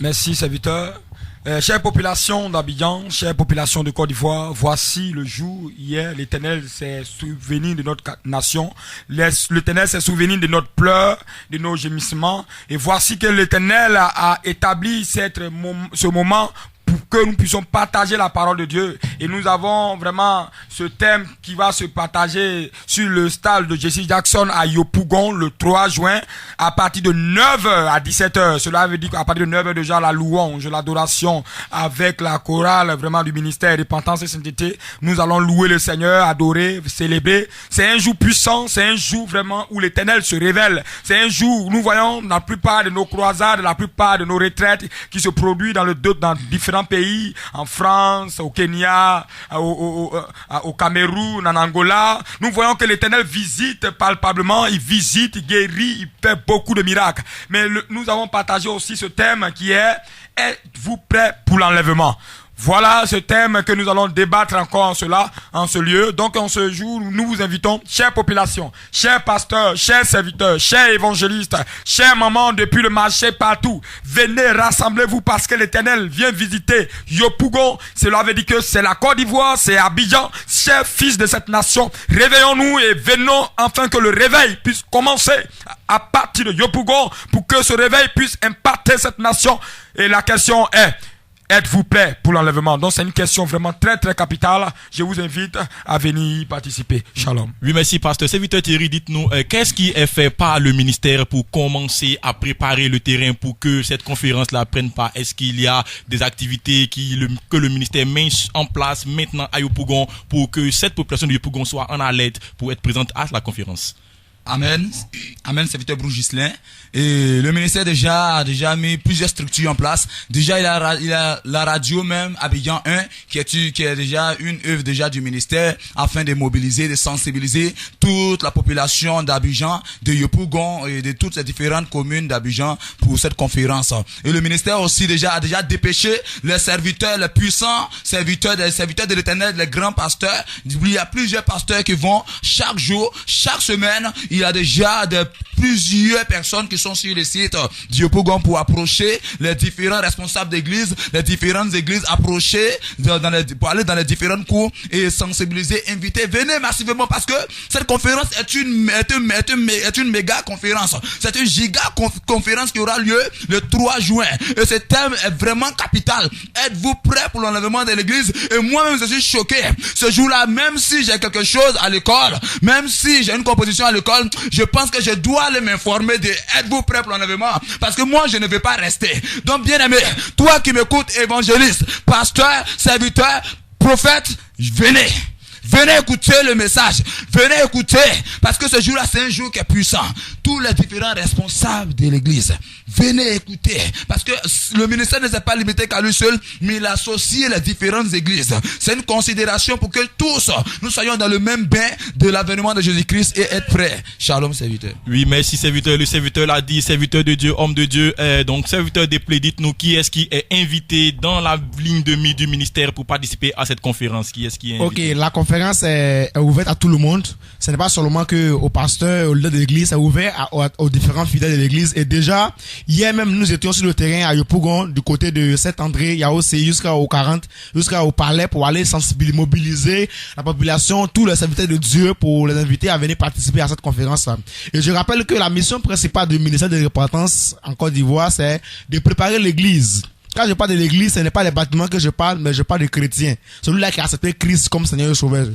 Merci serviteur. Chère population d'Abidjan, chère population de Côte d'Ivoire, voici le jour, hier, l'Éternel s'est souvenu de notre nation, l'Éternel s'est souvenu de notre pleur, de nos gémissements, et voici que l'Éternel a établi ce moment pour que nous puissions partager la parole de Dieu. Et nous avons vraiment ce thème qui va se partager sur le stade de Jesse Jackson à Yopougon le 3 juin à partir de 9h à 17h. Cela veut dire qu'à partir de 9h déjà la louange, l'adoration avec la chorale vraiment du ministère Repentance et Sainteté. Nous allons louer le Seigneur, adorer, célébrer. C'est un jour puissant, c'est un jour vraiment où l'Éternel se révèle. C'est un jour où nous voyons la plupart de nos croisades, la plupart de nos retraites qui se produisent dans différents pays, en France, au Kenya, au Cameroun, en Angola. Nous voyons que l'Éternel visite palpablement, il visite, il guérit, il fait beaucoup de miracles. Mais nous avons partagé aussi ce thème qui est: êtes-vous prêts pour l'enlèvement? Voilà ce thème que nous allons débattre encore en ce lieu. Donc en ce jour, nous vous invitons, chère population, chers pasteurs, chers serviteurs, chers évangélistes, chers mamans depuis le marché partout, venez, rassemblez-vous parce que l'Éternel vient visiter Yopougon. Cela veut dire que c'est la Côte d'Ivoire, c'est Abidjan. Chers fils de cette nation, réveillons-nous et venons afin que le réveil puisse commencer à partir de Yopougon pour que ce réveil puisse impacter cette nation. Et la question est: êtes-vous prêts pour l'enlèvement? Donc c'est une question vraiment très très capitale. Je vous invite à venir y participer. Shalom. Oui, merci pasteur. Serviteur Thierry, dites-nous, qu'est-ce qui est fait par le ministère pour commencer à préparer le terrain pour que cette conférence-là prenne part? Est-ce qu'il y a des activités que le ministère met en place maintenant à Yopougon pour que cette population de Yopougon soit en alerte pour être présente à la conférence? Amen. Amen, serviteur Bruce Gislain. Et le ministère a déjà mis plusieurs structures en place. Déjà, il a la radio même, Abidjan 1, qui est déjà une œuvre déjà du ministère afin de mobiliser, de sensibiliser toute la population d'Abidjan, de Yopougon et de toutes les différentes communes d'Abidjan pour cette conférence. Et le ministère aussi a déjà dépêché les serviteurs, les puissants serviteurs de l'Éternel, les grands pasteurs. Il y a plusieurs pasteurs qui vont chaque jour, chaque semaine. Il y a déjà plusieurs personnes qui sont sur le site d'Yopougon pour approcher les différents responsables d'église, les différentes églises, approcher pour aller dans les différentes cours et sensibiliser, inviter. Venez massivement parce que cette conférence est une méga conférence. C'est une giga conférence qui aura lieu le 3 juin. Et ce thème est vraiment capital. Êtes-vous prêts pour l'enlèvement de l'église? Et moi-même, je suis choqué. Ce jour-là, même si j'ai quelque chose à l'école, même si j'ai une composition à l'école, je pense que je dois aller m'informer de êtes-vous prêts pour l'enlèvement? Parce que moi, je ne vais pas rester. Donc, bien aimé, toi qui m'écoutes, évangéliste, pasteur, serviteur, prophète, venez. Venez écouter le message. Venez écouter. Parce que ce jour-là, c'est un jour qui est puissant. Tous les différents responsables de l'église, venez écouter. Parce que le ministère ne s'est pas limité qu'à lui seul, mais il associe les différentes églises. C'est une considération pour que tous, nous soyons dans le même bain de l'avènement de Jésus-Christ et être prêts. Shalom, serviteur. Oui, merci, serviteur. Le serviteur l'a dit, serviteur de Dieu, homme de Dieu. Donc, serviteur des plaies, dites-nous qui est-ce qui est invité dans la ligne de mire du ministère pour participer à cette conférence? Qui est-ce qui est invité? Ok, la conférence est ouverte à tout le monde. Ce n'est pas seulement que aux pasteurs, aux leaders de l'église, c'est ouvert aux différents fidèles de l'église. Et déjà, hier même, nous étions sur le terrain à Yopougon, du côté de Saint-André, Yaossé, jusqu'au 40, jusqu'au palais pour aller sensibiliser, mobiliser la population, tous les serviteurs de Dieu pour les inviter à venir participer à cette conférence. Et je rappelle que la mission principale du ministère de repentance en Côte d'Ivoire, c'est de préparer l'église. Quand je parle de l'église, ce n'est pas les bâtiments que je parle, mais je parle des chrétiens. Celui-là qui a accepté Christ comme Seigneur et Sauveur.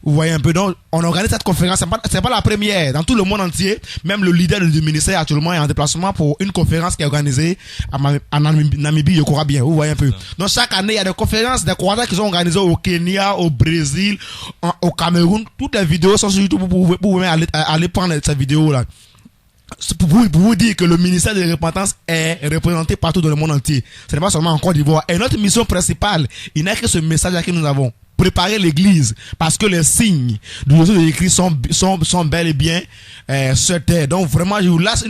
Vous voyez un peu, donc, on organise cette conférence, c'est pas la première. Dans tout le monde entier, même le leader du ministère actuellement est en déplacement pour une conférence qui est organisée en Namibie, je crois bien. Vous voyez un peu. Donc, chaque année, il y a des conférences, des croisades qui sont organisées au Kenya, au Brésil, au Cameroun. Toutes les vidéos sont sur YouTube, vous pouvez aller prendre ces vidéos-là. Pour vous dire que le ministère de la repentance est représenté partout dans le monde entier. Ce n'est pas seulement en Côte d'Ivoire. Et notre mission principale, il n'est que ce message-là que nous avons. Préparer l'église. Parce que les signes de Jésus de Christ sont bel et bien sur terre. Donc vraiment, je vous lance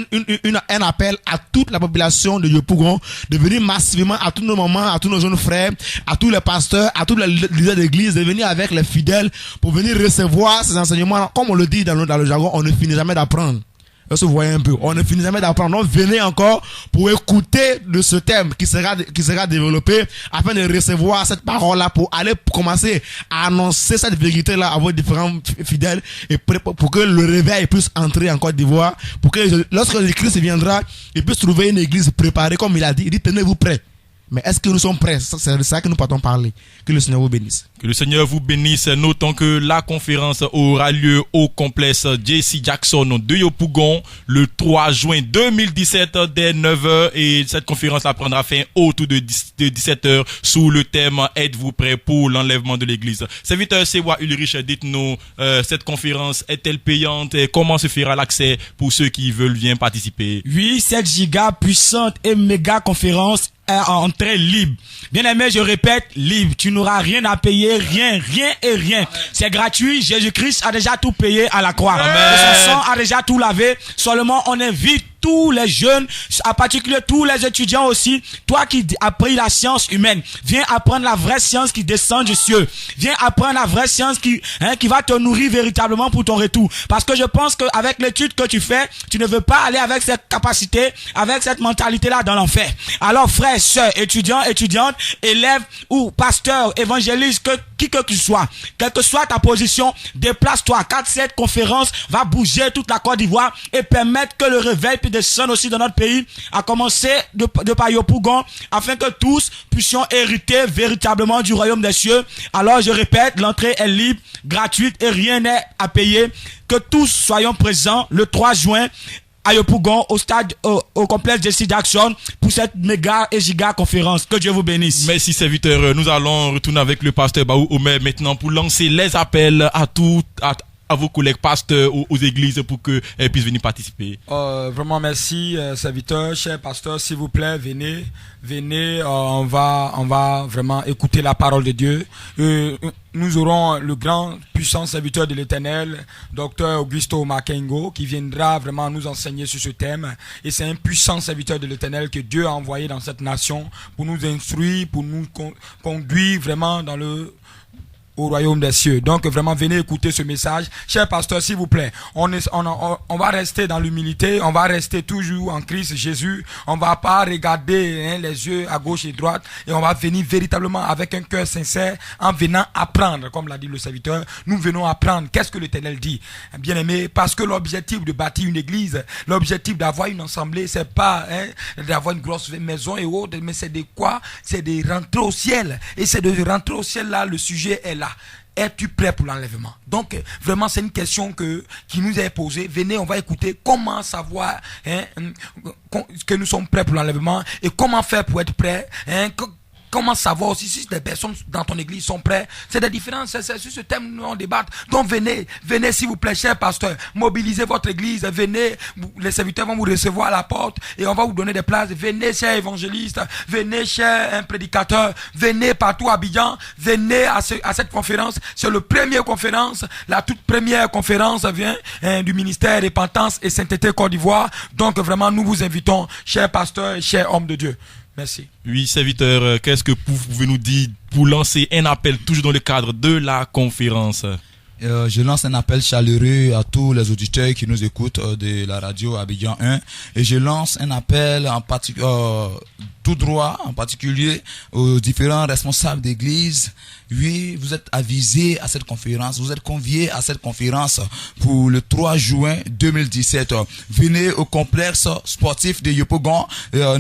un appel à toute la population de Yopougon de venir massivement à tous nos mamans, à tous nos jeunes frères, à tous les pasteurs, à tous les leaders d'église, de venir avec les fidèles pour venir recevoir ces enseignements. Comme on le dit dans le jargon, on ne finit jamais d'apprendre. Vous voyez un peu, on ne finit jamais d'apprendre. Donc venez encore pour écouter de ce thème qui sera développé afin de recevoir cette parole-là pour aller commencer à annoncer cette vérité-là à vos différents fidèles et pour que le réveil puisse entrer en Côte d'Ivoire, pour que lorsque le Christ viendra, il puisse trouver une église préparée comme il a dit. Il dit tenez-vous prêts. Mais est-ce que nous sommes prêts? C'est de ça que nous partons parler. Que le Seigneur vous bénisse. Que le Seigneur vous bénisse. Notons que la conférence aura lieu au complexe JC Jackson de Yopougon le 3 juin 2017 dès 9h et cette conférence la prendra fin autour de 17h sous le thème êtes-vous prêts pour l'enlèvement de l'église? Serviteur Sewa Ulrich, dites-nous, cette conférence est-elle payante et comment se fera l'accès pour ceux qui veulent bien participer? Oui, cette giga puissante et méga conférence entrée libre. Bien aimé, je répète, libre. Tu n'auras rien à payer, rien et rien. C'est gratuit. Jésus-Christ a déjà tout payé à la croix. Son sang a déjà tout lavé. Seulement, on invite tous les jeunes, en particulier tous les étudiants aussi, toi qui as pris la science humaine, viens apprendre la vraie science qui descend du ciel. Viens apprendre la vraie science qui va te nourrir véritablement pour ton retour. Parce que je pense qu'avec l'étude que tu fais, tu ne veux pas aller avec cette capacité, avec cette mentalité-là dans l'enfer. Alors frères, sœurs, étudiants, étudiantes, élèves ou pasteurs, évangélistes, qui que tu sois, quelle que soit ta position, déplace-toi, car cette conférence va bouger toute la Côte d'Ivoire et permettre que le réveil puisse descendre aussi dans notre pays, à commencer de par Yopougon, afin que tous puissions hériter véritablement du royaume des cieux. Alors je répète, l'entrée est libre, gratuite et rien n'est à payer. Que tous soyons présents le 3 juin à Yopougon, au complexe Jesse Jackson, pour cette méga et giga conférence. Que Dieu vous bénisse. Merci serviteur. Nous allons retourner avec le pasteur Baou Omer maintenant pour lancer les appels à vos collègues pasteurs aux églises pour qu'elles puissent venir participer. Vraiment merci serviteur, cher pasteur, s'il vous plaît, venez, on va vraiment écouter la parole de Dieu. Nous aurons le grand puissant serviteur de l'Éternel, Dr Augusto Makengo, qui viendra vraiment nous enseigner sur ce thème. Et c'est un puissant serviteur de l'Éternel que Dieu a envoyé dans cette nation pour nous instruire, pour nous conduire vraiment au royaume des cieux. Donc vraiment venez écouter ce message. Cher pasteur, s'il vous plaît, on va rester dans l'humilité, on va rester toujours en Christ Jésus, on va pas regarder les yeux à gauche et droite, et on va venir véritablement avec un cœur sincère en venant apprendre, comme l'a dit le serviteur. Nous venons apprendre qu'est-ce que l'Éternel dit, bien aimé, parce que l'objectif de bâtir une église, l'objectif d'avoir une assemblée, c'est pas d'avoir une grosse maison et autres, mais c'est de quoi? C'est de rentrer au ciel, et c'est de rentrer au ciel là, le sujet est là. Es-tu prêt pour l'enlèvement? Donc vraiment c'est une question qui nous est posée. Venez, on va écouter comment savoir que nous sommes prêts pour l'enlèvement et comment faire pour être prêts. Comment savoir aussi si des personnes dans ton église sont prêtes? C'est des différences, c'est sur ce thème nous on débat. Donc venez s'il vous plaît, cher pasteur, mobilisez votre église, venez, les serviteurs vont vous recevoir à la porte et on va vous donner des places. Venez, cher évangéliste, venez, cher prédicateur, venez partout à Abidjan, venez à cette conférence. C'est la première conférence, la toute première conférence vient du ministère Repentance et Sainteté Côte d'Ivoire. Donc vraiment nous vous invitons, cher pasteur et cher homme de Dieu. Merci. Oui, serviteur, qu'est-ce que vous pouvez nous dire pour lancer un appel toujours dans le cadre de la conférence? Je lance un appel chaleureux à tous les auditeurs qui nous écoutent de la radio Abidjan 1 et je lance un appel en particulier tout droit, en particulier aux différents responsables d'église. Oui, vous êtes avisés à cette conférence, vous êtes conviés à cette conférence pour le 3 juin 2017. Venez au complexe sportif de Yopougon,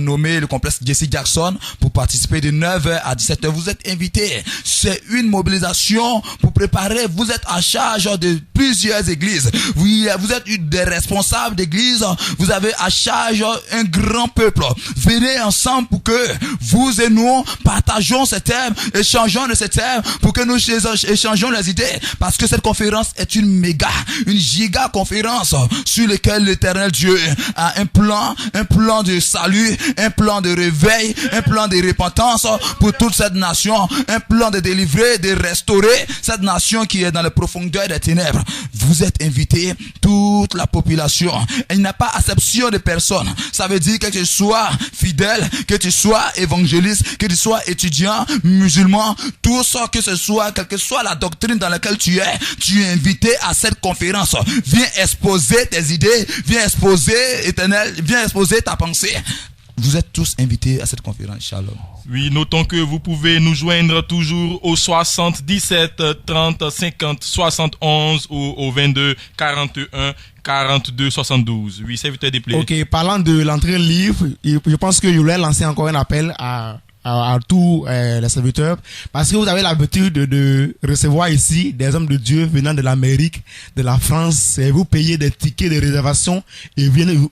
nommé le complexe Jesse Jackson, pour participer de 9h à 17h. Vous êtes invités. C'est une mobilisation pour préparer. Vous êtes à charge de plusieurs églises. Oui, vous êtes des responsables d'église. Vous avez à charge un grand peuple. Venez ensemble pour que vous et nous partageons ces thèmes, échangeons de ces thèmes, pour que nous échangeons les idées, parce que cette conférence est une giga conférence sur laquelle l'Éternel Dieu a un plan de salut, un plan de réveil, un plan de repentance pour toute cette nation, un plan de délivrer, de restaurer cette nation qui est dans les profondeurs des ténèbres. Vous êtes invités, toute la population. Il n'y a pas acception de personne. Ça veut dire que tu sois fidèle, que tu sois évangéliste, que tu sois étudiant, musulman, tout ça que ce soit, quelle que soit la doctrine dans laquelle tu es invité à cette conférence. Viens exposer tes idées, viens exposer Éternel, viens exposer ta pensée. Vous êtes tous invités à cette conférence. Shalom. Oui, notons que vous pouvez nous joindre toujours au 77 30 50 71 ou au 22 41 42 72. Oui, serviteur des plaies. Ok, parlant de l'entrée libre, je pense que je voulais lancer encore un appel à tous les serviteurs, parce que vous avez l'habitude de recevoir ici des hommes de Dieu venant de l'Amérique, de la France, et vous payez des tickets de réservation et ils viennent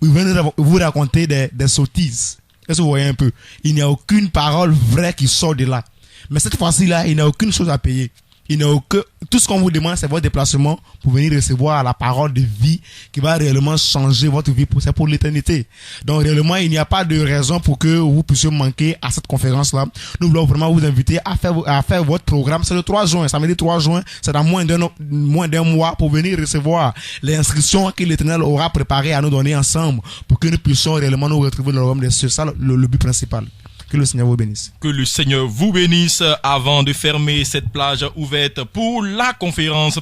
vous raconter des sottises. Est-ce que vous voyez un peu? Il n'y a aucune parole vraie qui sort de là. Mais cette fois-ci là, il n'y a aucune chose à payer. il n'y a aucun, tout ce qu'on vous demande, c'est votre déplacement pour venir recevoir la parole de vie qui va réellement changer votre vie pour l'éternité. Donc, réellement, il n'y a pas de raison pour que vous puissiez manquer à cette conférence-là. Nous voulons vraiment vous inviter à faire votre programme. C'est le 3 juin, samedi 3 juin, c'est dans moins d'un mois pour venir recevoir les instructions que l'Éternel aura préparées à nous donner ensemble pour que nous puissions réellement nous retrouver dans le royaume des cieux. C'est ça le but principal. Que le Seigneur vous bénisse. Que le Seigneur vous bénisse. Avant de fermer cette plage ouverte pour la conférence,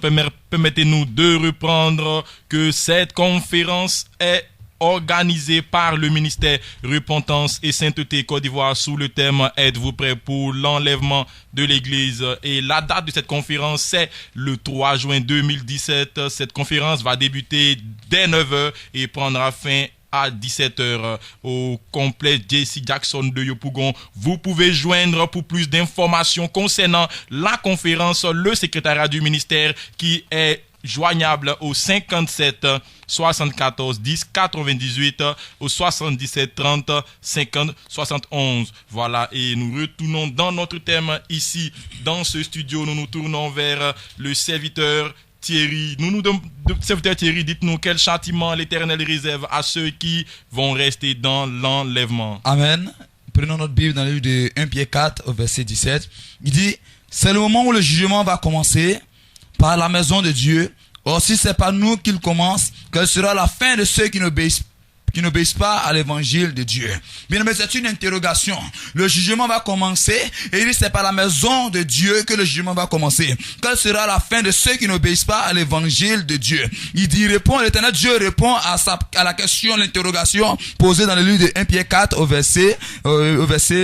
permettez-nous de reprendre que cette conférence est organisée par le ministère Repentance et Sainteté Côte d'Ivoire sous le thème « Êtes-vous prêts pour l'enlèvement de l'Église ?» Et la date de cette conférence, c'est le 3 juin 2017. Cette conférence va débuter dès 9h et prendra fin à 17h au complexe JC Jackson de Yopougon. Vous pouvez joindre pour plus d'informations concernant la conférence le secrétariat du ministère qui est joignable au 57 74 10 98 au 77 30 50 71. Voilà, et nous retournons dans notre thème ici dans ce studio. Nous nous tournons vers le serviteur Thierry. Serviteur Thierry, dites-nous quel châtiment l'Éternel réserve à ceux qui vont rester dans l'enlèvement. Amen. Prenons notre Bible dans le livre de 1 Pierre 4 au verset 17. Il dit, c'est le moment où le jugement va commencer par la maison de Dieu. Or, si c'est pas nous qu'il commence, quelle sera la fin de ceux qui n'obéissent pas à l'évangile de Dieu? Bien, mais c'est une interrogation. Le jugement va commencer et il dit c'est par la maison de Dieu que le jugement va commencer. Quelle sera la fin de ceux qui n'obéissent pas à l'évangile de Dieu? Il dit, l'Éternel Dieu répond à la question, l'interrogation posée dans le livre de 1 Pierre 4 au verset,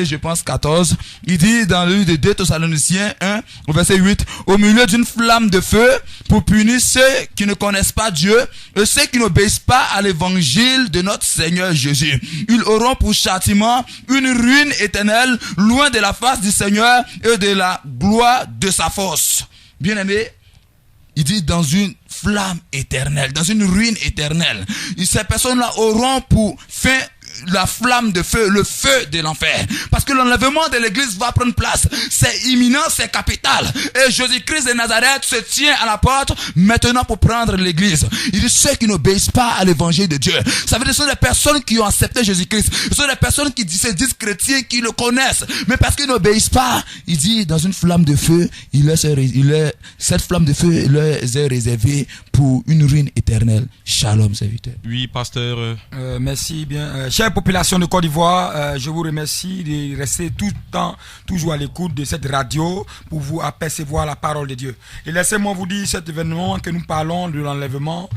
je pense, 14. Il dit dans le livre de 2 Thessaloniciens 1 au verset 8, au milieu d'une flamme de feu pour punir ceux qui ne connaissent pas Dieu et ceux qui n'obéissent pas à l'évangile de notre Seigneur Jésus. Ils auront pour châtiment une ruine éternelle, loin de la face du Seigneur et de la gloire de sa force. Bien-aimé, il dit dans une flamme éternelle, dans une ruine éternelle. Et ces personnes-là auront pour fin la flamme de feu, le feu de l'enfer. Parce que l'enlèvement de l'église va prendre place. C'est imminent, c'est capital. Et Jésus-Christ de Nazareth se tient à la porte maintenant pour prendre l'église. Il dit ceux qui n'obéissent pas à l'évangile de Dieu. Ça veut dire que ce sont des personnes qui ont accepté Jésus-Christ. Ce sont des personnes qui se disent chrétiens, qui le connaissent. Mais parce qu'ils n'obéissent pas, il dit dans une flamme de feu, cette flamme de feu leur est réservée pour une ruine éternelle. Shalom, serviteur. Oui, pasteur. Merci bien. Chère population de Côte d'Ivoire, je vous remercie de rester tout le temps, toujours à l'écoute de cette radio pour vous apercevoir la parole de Dieu. Et laissez-moi vous dire cet événement que nous parlons de l'enlèvement.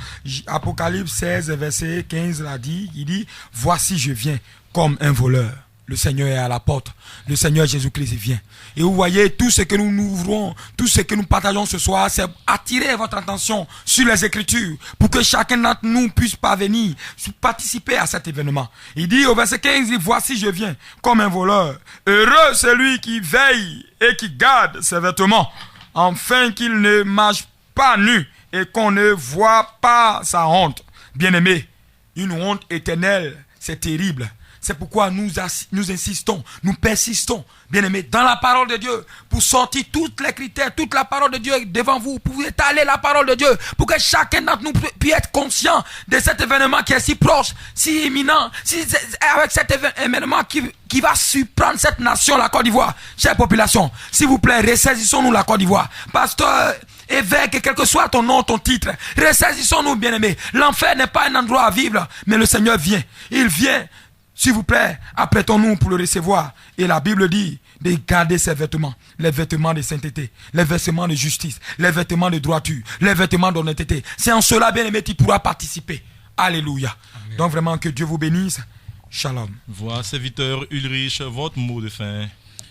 Apocalypse 16, verset 15 l'a dit. Il dit, voici je viens comme un voleur. Le Seigneur est à la porte. Le Seigneur Jésus-Christ vient. Et vous voyez, tout ce que nous ouvrons, tout ce que nous partageons ce soir, c'est attirer votre attention sur les Écritures pour que chacun d'entre nous puisse parvenir, participer à cet événement. Il dit au verset 15, il dit, voici je viens comme un voleur. Heureux celui qui veille et qui garde ses vêtements, afin qu'il ne marche pas nu et qu'on ne voit pas sa honte. Bien-aimé, une honte éternelle, c'est terrible. C'est pourquoi nous insistons, nous persistons, bien-aimés, dans la parole de Dieu, pour sortir toutes les critères, toute la parole de Dieu devant vous, pour étaler la parole de Dieu, pour que chacun d'entre nous puisse être conscient de cet événement qui est si proche, si imminent, avec cet événement qui va surprendre cette nation, la Côte d'Ivoire. Chère population, s'il vous plaît, ressaisissons-nous la Côte d'Ivoire. Pasteur, évêque, quel que soit ton nom, ton titre, ressaisissons-nous, bien-aimés. L'enfer n'est pas un endroit à vivre, mais le Seigneur vient. Il vient. S'il vous plaît, apprêtons-nous pour le recevoir. Et la Bible dit de garder ses vêtements, les vêtements de sainteté, les vêtements de justice, les vêtements de droiture, les vêtements d'honnêteté. C'est en cela, bien-aimé, tu pourras participer. Alléluia. Amen. Donc vraiment, que Dieu vous bénisse. Shalom. Voilà, serviteur Ulrich, votre mot de fin.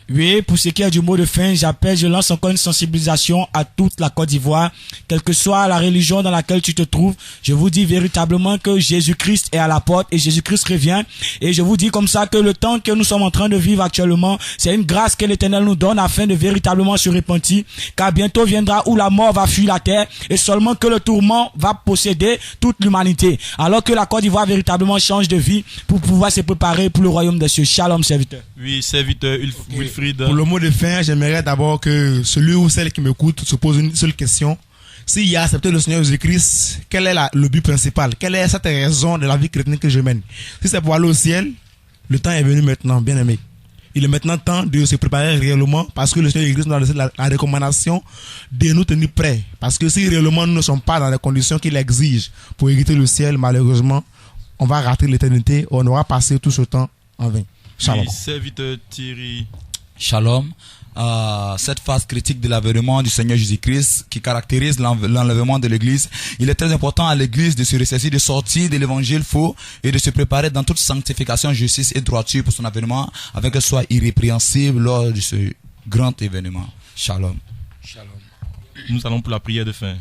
Oui, pour ce qui est du mot de fin, je lance encore une sensibilisation à toute la Côte d'Ivoire, quelle que soit la religion dans laquelle tu te trouves. Je vous dis véritablement que Jésus-Christ est à la porte et Jésus-Christ revient. Et je vous dis comme ça que le temps que nous sommes en train de vivre actuellement, c'est une grâce que l'Éternel nous donne afin de véritablement se repentir, car bientôt viendra où la mort va fuir la terre et seulement que le tourment va posséder toute l'humanité. Alors que la Côte d'Ivoire véritablement change de vie pour pouvoir se préparer pour le royaume des cieux. Shalom, serviteur. Oui, serviteur Wilfried. Pour le mot de fin, j'aimerais d'abord que celui ou celle qui m'écoute se pose une seule question. S'il y a accepté le Seigneur Jésus-Christ, quel est le but principal? Quelle est cette raison de la vie chrétienne que je mène? Si c'est pour aller au ciel, le temps est venu maintenant, bien aimé. Il est maintenant temps de se préparer réellement parce que le Seigneur Jésus nous a laissé la recommandation de nous tenir prêts. Parce que si réellement nous ne sommes pas dans les conditions qu'il exige pour hériter le ciel, malheureusement, on va rater l'éternité, on aura passé tout ce temps en vain. Shalom. Oui, serviteur Thierry. Shalom. Cette phase critique de l'avènement du Seigneur Jésus-Christ qui caractérise l'enlèvement de l'Église, il est très important à l'Église de se ressaisir, de sortir de l'évangile faux et de se préparer dans toute sanctification, justice et droiture pour son avènement, afin qu'elle soit irrépréhensible lors de ce grand événement. Shalom. Shalom. Nous allons pour la prière de fin.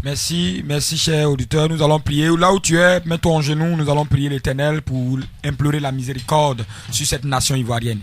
Merci, cher auditeur. Nous allons prier. Là où tu es, mets-toi en genoux. Nous allons prier l'Éternel pour implorer la miséricorde sur cette nation ivoirienne.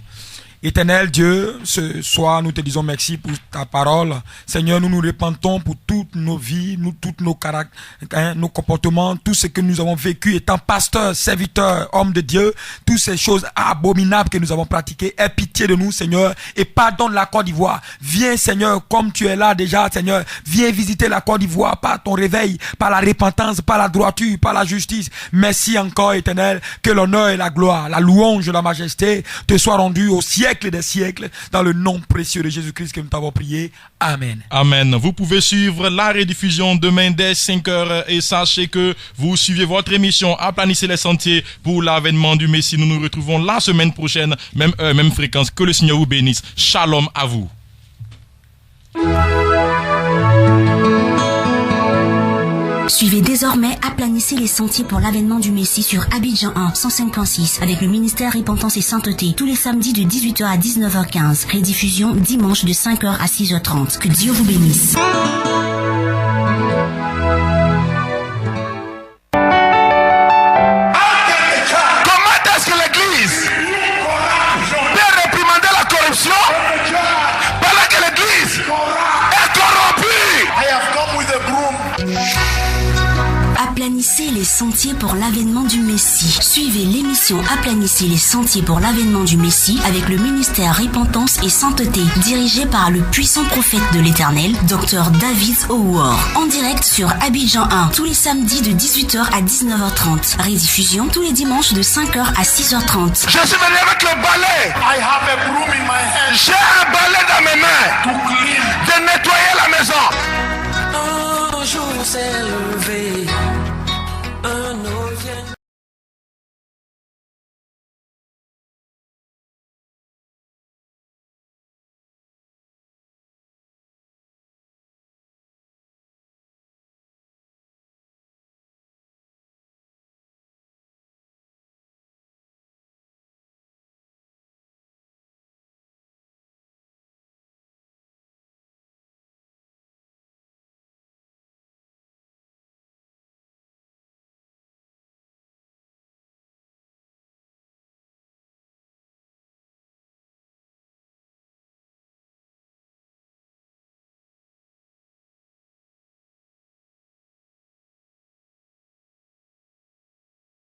Éternel Dieu, ce soir nous te disons merci pour ta parole. Seigneur, nous nous repentons pour toutes nos vies, toutes nos caractères, nos comportements, tout ce que nous avons vécu étant pasteur, serviteur, homme de Dieu, toutes ces choses abominables que nous avons pratiquées. Aie pitié de nous, Seigneur, et pardonne la Côte d'Ivoire. Viens, Seigneur, comme tu es là déjà, Seigneur, viens visiter la Côte d'Ivoire par ton réveil, par la repentance, par la droiture, par la justice. Merci encore, Éternel, que l'honneur et la gloire, la louange et la majesté te soient rendus au ciel des siècles, dans le nom précieux de Jésus-Christ que nous t'avons prié. Amen. Amen. Vous pouvez suivre la rediffusion demain dès 5h et sachez que vous suivez votre émission Aplanissez les sentiers pour l'avènement du Messie. Nous nous retrouvons la semaine prochaine, même heure, même fréquence. Que le Seigneur vous bénisse. Shalom à vous. Suivez désormais Aplanissez les sentiers pour l'avènement du Messie sur Abidjan 1, 105.6 avec le ministère Repentance et Sainteté tous les samedis de 18h à 19h15. Rediffusion dimanche de 5h à 6h30. Que Dieu vous bénisse. Comment est-ce que l'Église peut réprimander la corruption pendant que l'Église est corrompue? I have come with a broom. Aplanissez les sentiers pour l'avènement du Messie. Suivez l'émission Aplanissez les sentiers pour l'avènement du Messie avec le ministère Repentance et Sainteté, dirigé par le puissant prophète de l'Éternel, Dr David Howard. En direct sur Abidjan 1, tous les samedis de 18h à 19h30. Rediffusion tous les dimanches de 5h à 6h30. Je suis venu avec le balai. I have a broom in my hand. J'ai un balai dans mes mains. To clean. De nettoyer la maison. Un jour s'est levé.